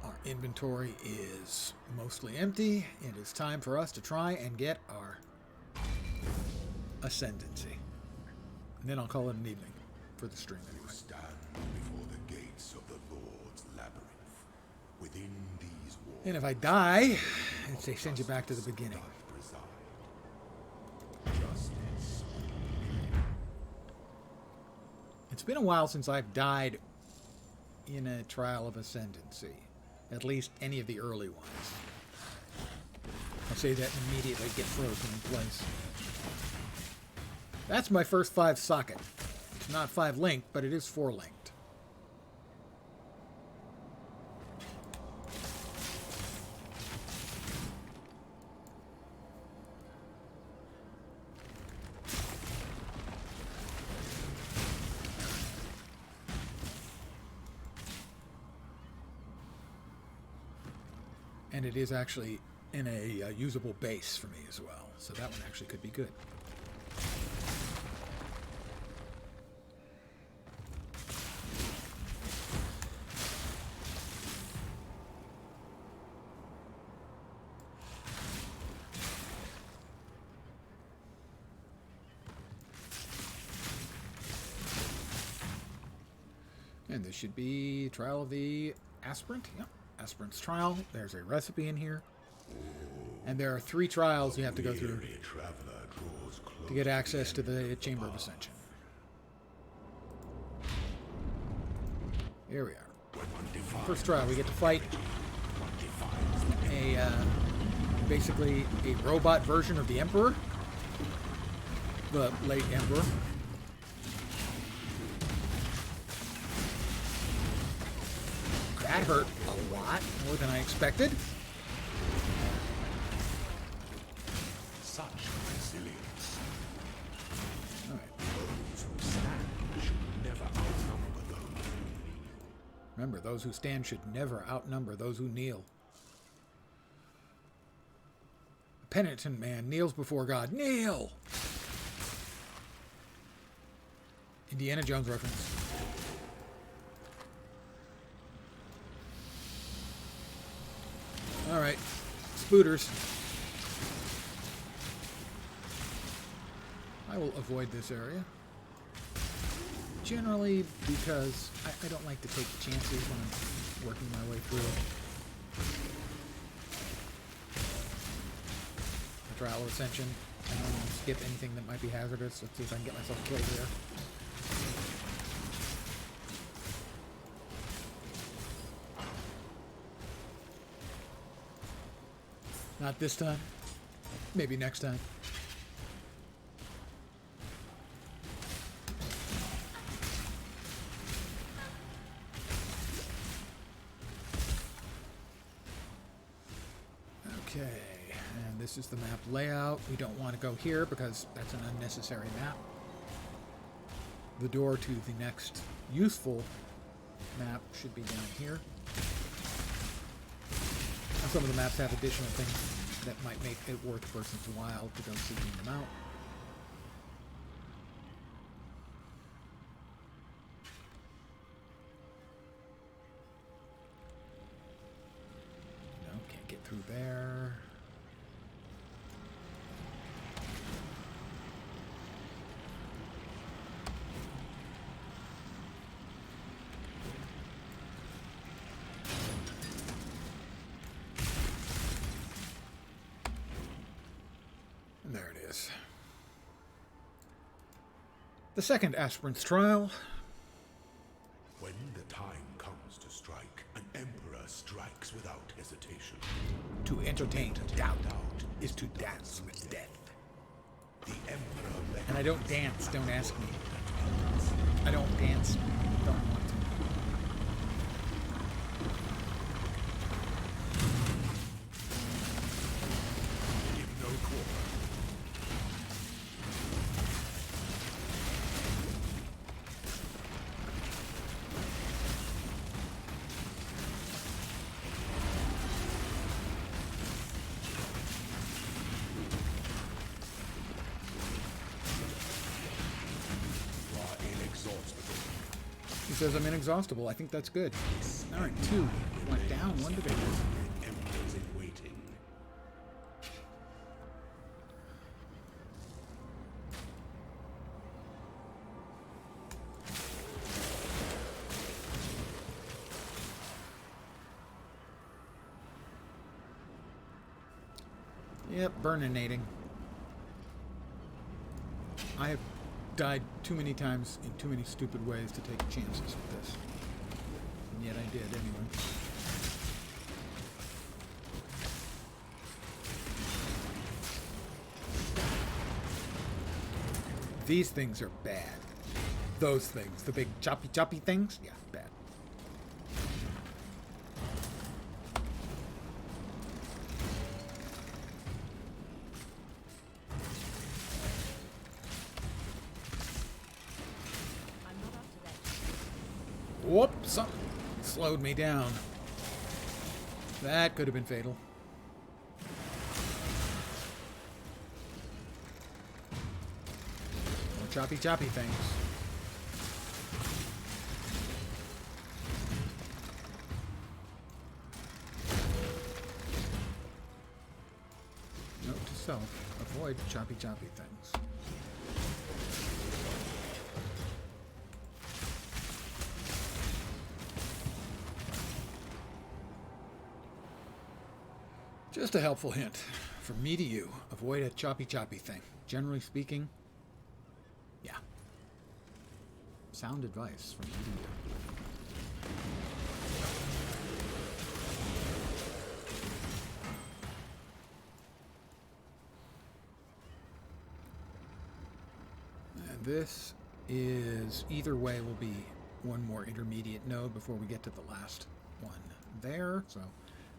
Our inventory is mostly empty. It is time for us to try and get our Ascendancy. And then I'll call it an evening for the stream anyway. Stand before the gates of the Lord's labyrinth. Within these walls, And if I die, they send you back to the beginning. justice. It's been a while since I've died in a Trial of Ascendancy. At least any of the early ones. I'll say that and immediately get frozen in place. That's my first 5 socket. It's not 5 linked, but it is 4 linked. And it is actually in a usable base for me as well. So that one actually could be good. And this should be Trial of the Aspirant. Yep, Aspirant's Trial. There's a recipe in here. And there are 3 trials you have to go through to get access to the Chamber of Ascension. Here we are. First trial, we get to fight basically a robot version of the Emperor. The late Emperor. That hurt a lot, more than I expected. Such resilience. All right. Those who stand should never outnumber those who kneel. Remember, those who stand should never outnumber those who kneel. A penitent man kneels before God. Kneel! Indiana Jones reference. Alright. Spooters. I will avoid this area. Generally because I don't like to take chances when I'm working my way through it. The Trial of Ascension. I don't want to skip anything that might be hazardous. Let's see if I can get myself killed here. Not this time. Maybe next time. Okay, and this is the map layout. We don't want to go here because that's an unnecessary map. The door to the next useful map should be down here. And some of the maps have additional things that might make it worth a person's while to go seeking them out. No, can't get through there. There it is. The second aspirant's trial. When the time comes to strike, an emperor strikes without hesitation. To entertain doubt is to dance with death. The emperor And I don't dance, don't ask me. I don't dance, don't want to. give no quarter. You are inexhaustible. He says I'm inexhaustible. I think that's good. Alright, 2. Went down, 1 to go. Emperors in waiting. Yep, burninating. I have died too many times in too many stupid ways to take chances with this. And yet I did anyway. These things are bad. Those things, the big choppy things, yeah, bad. I'm not up to that. Whoops! Something slowed me down. That could have been fatal. More choppy things. Note to self, avoid choppy things. Just a helpful hint from me to you. Avoid a choppy thing. Generally speaking, yeah. Sound advice from me to you. And this is, either way, will be one more intermediate node before we get to the last one there. So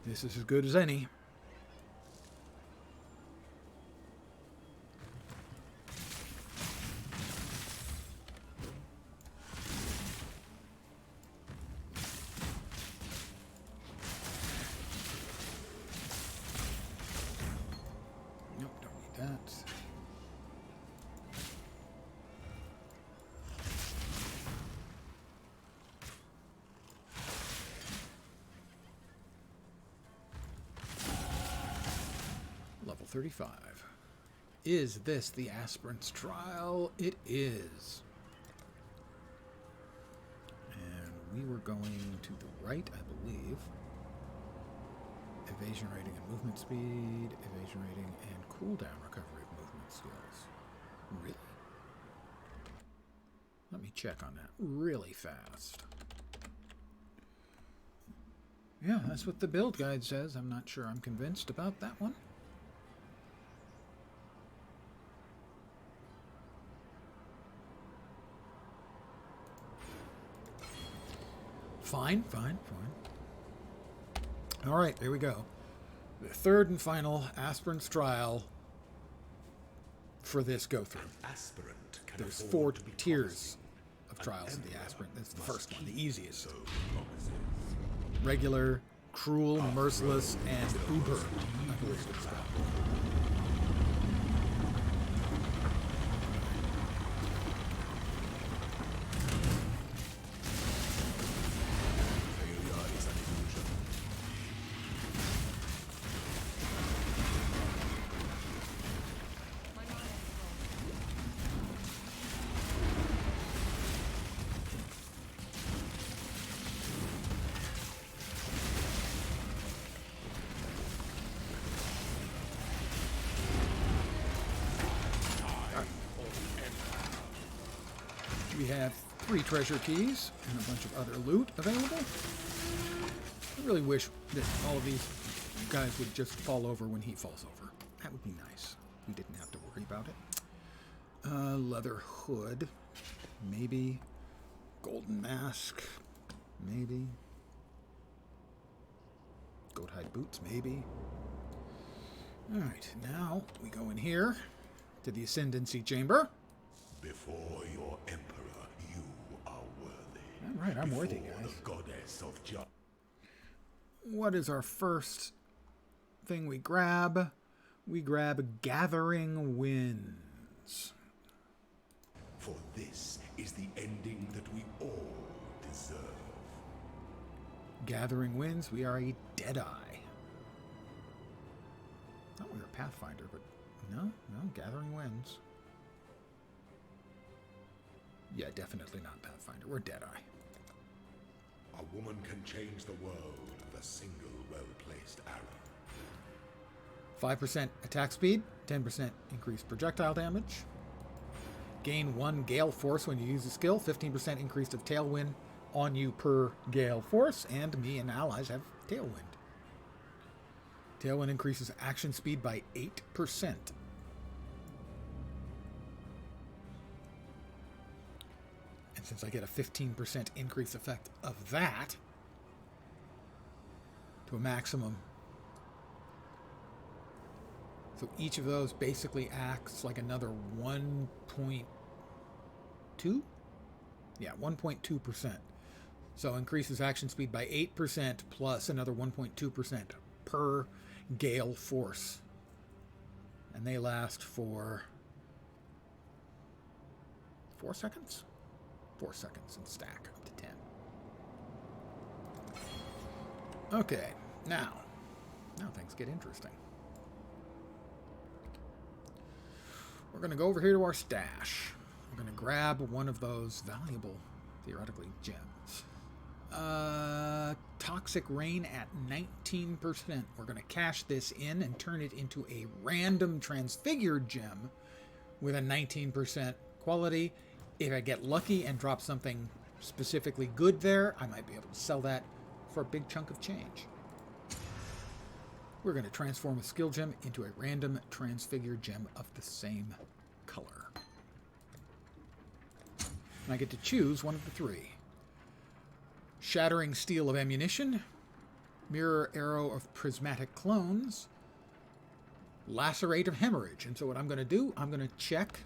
this is as good as any. Nope, don't need that. 35. Is this the aspirant's trial? It is. And we were going to the right, I believe. Evasion rating and movement speed, evasion rating and cooldown recovery of movement skills. Really? Let me check on that really fast. Yeah, that's what the build guide says. I'm not sure I'm convinced about that one. Fine. All right, here we go. The third and final aspirant's trial for this go-through. Aspirant can There's afford 4 to be tiers promising. of trials of the aspirant. That's the first one, the easiest. So promises. Regular, cruel, merciless, and uber, I believe it's called. Failure is an illusion. We have 3 treasure keys and a bunch of other loot available. I really wish that all of these guys would just fall over when he falls over. That would be nice. We didn't have to worry about it. Leather hood. Maybe. Golden mask. Maybe. Goat hide boots. Maybe. Alright, now we go in here to the Ascendancy Chamber. Before your emperor, you are worthy. All right, I'm worthy, Before guys. the goddess of justice. What is our first thing we grab? We grab Gathering Winds. For this is the ending that we all deserve. Gathering Winds, we are a Deadeye. Thought we were Pathfinder, but no, Gathering Winds. Yeah, definitely not Pathfinder. We're Deadeye. A woman can change the world with a single well-placed arrow. 5% attack speed, 10% increased projectile damage. Gain 1 gale force when you use a skill, 15% increase of tailwind on you per gale force, and me and allies have tailwind. Tailwind increases action speed by 8%. And since I get a 15% increase effect of that to a maximum, so each of those basically acts like another 1.2? Yeah, 1.2%. So increases action speed by 8% plus another 1.2% per gale force. And they last for 4 seconds? 4 seconds and stack up to 10. Okay, now things get interesting. We're going to go over here to our stash. We're going to grab one of those valuable, theoretically, gems. Toxic Rain at 19%. We're going to cash this in and turn it into a random transfigured gem with a 19% quality. If I get lucky and drop something specifically good there, I might be able to sell that for a big chunk of change. We're going to transform a skill gem into a random transfigured gem of the same color. And I get to choose one of the 3. Shattering Steel of Ammunition, Mirror Arrow of Prismatic Clones, Lacerate of Hemorrhage. And so what I'm going to do, I'm going to check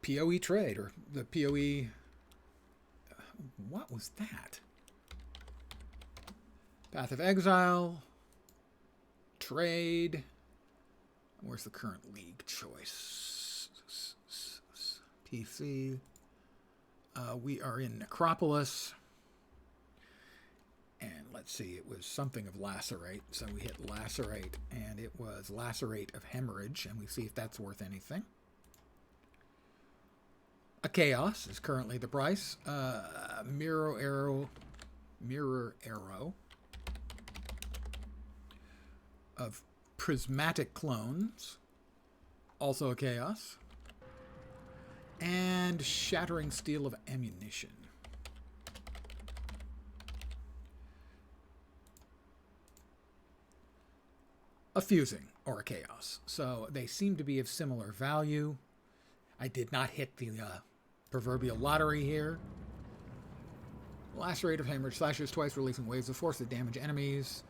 PoE trade, or the PoE... What was that? Path of Exile, trade. Where's the current league choice? PC. We are in Necropolis. And let's let's see, it was something of lacerate. So we hit lacerate, and it was lacerate of hemorrhage, and we see if that's worth anything. A chaos is currently the price. Mirror arrow of prismatic clones, also a chaos. And shattering steel of ammunition. A fusing or a chaos. So they seem to be of similar value. I did not hit the proverbial lottery here. Lacerate of hemorrhage slashes twice, releasing waves of force that damage enemies.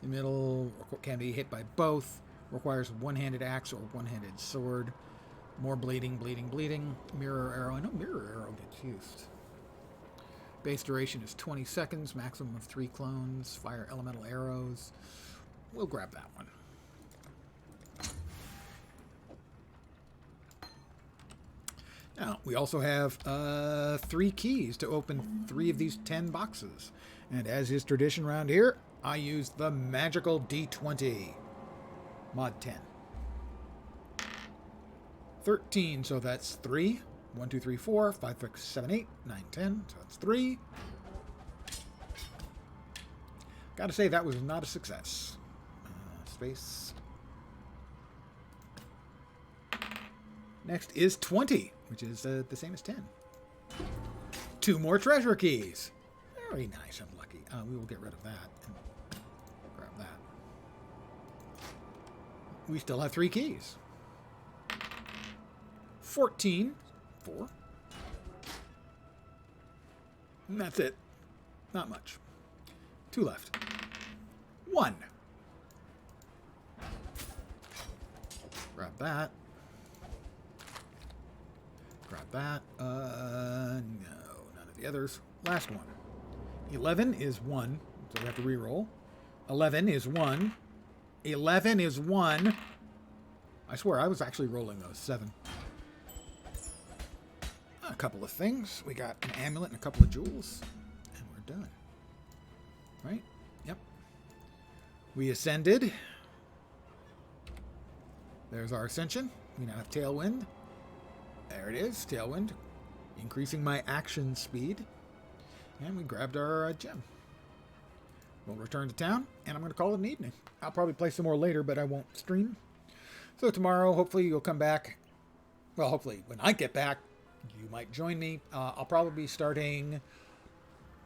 The middle can be hit by both. Requires one-handed axe or one-handed sword. More bleeding, bleeding, bleeding. Mirror arrow. I know mirror arrow gets used. Base duration is 20 seconds. Maximum of 3 clones. Fire elemental arrows. We'll grab that one. Now, we also have 3 keys to open 3 of these 10 boxes. And as is tradition around here, I use the magical D20. Mod 10. 13, so that's 3. 1, 2, 3, 4, 5, 6, 7, 8, 9, 10. So that's 3. Gotta say, that was not a success. Space. Next is 20, which is the same as 10. 2 more treasure keys. Very nice and lucky. We will get rid of that and grab that. We still have 3 keys. 14. 4. And that's it. Not much. 2 left. 1. Grab that. Grab that. No, none of the others. Last one. 11 is 1, so we have to re-roll. 11 is 1. 11 is 1. I swear I was actually rolling those. 7. A couple of things. We got an amulet and a couple of jewels. And we're done. Right? Yep. We ascended. There's our ascension. We now have Tailwind. There it is. Tailwind. Increasing my action speed. And we grabbed our gem. We'll return to town, and I'm going to call it an evening. I'll probably play some more later, but I won't stream. So tomorrow, hopefully you'll come back. Well, hopefully when I get back, you might join me. I'll probably be starting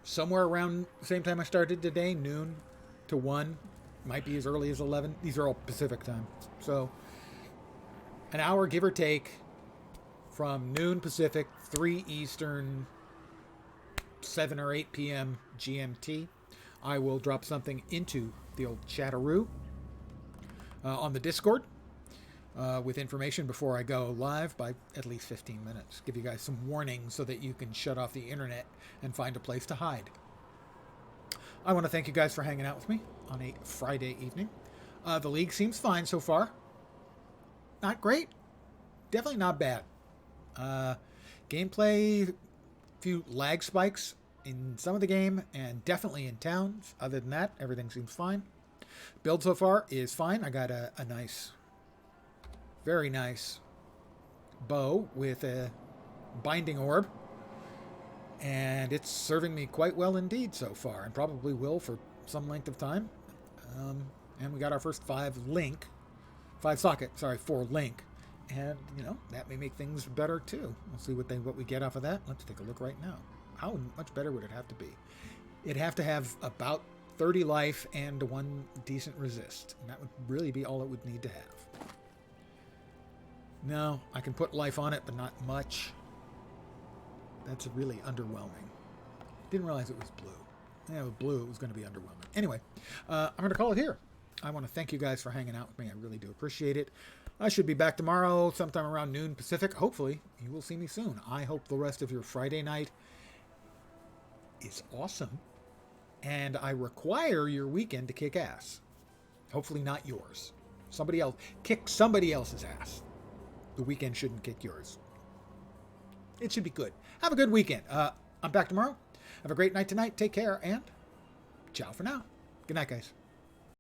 somewhere around the same time I started today, noon to 1. Might be as early as 11. These are all Pacific time. So an hour, give or take, from noon Pacific, 3 Eastern, 7 or 8 p.m. GMT. I will drop something into the old chatteroo on the Discord with information before I go live by at least 15 minutes. Give you guys some warning so that you can shut off the internet and find a place to hide. I want to thank you guys for hanging out with me on a Friday evening. The league seems fine so far. Not great. Definitely not bad. Gameplay, few lag spikes in some of the game, and definitely in towns. Other than that, everything seems fine. Build so far is fine. I got a nice, very nice bow with a binding orb, and it's serving me quite well indeed so far, and probably will for some length of time. And we got our first 4 link, and that may make things better too. We'll see what we get off of that. Let's take a look right now. How much better would it have to be? It'd have to have about 30 life and 1 decent resist, and that would really be all it would need to have. No, I can put life on it, but not much. That's really underwhelming. Didn't realize it was blue. Yeah, with blue, it was going to be underwhelming. Anyway, I'm going to call it here. I want to thank you guys for hanging out with me. I really do appreciate it. I should be back tomorrow sometime around noon Pacific. Hopefully, you will see me soon. I hope the rest of your Friday night is awesome. And I require your weekend to kick ass. Hopefully not yours. Somebody else. Kick somebody else's ass. The weekend shouldn't kick yours. It should be good. Have a good weekend. I'm back tomorrow. Have a great night tonight. Take care, and ciao for now. Good night, guys.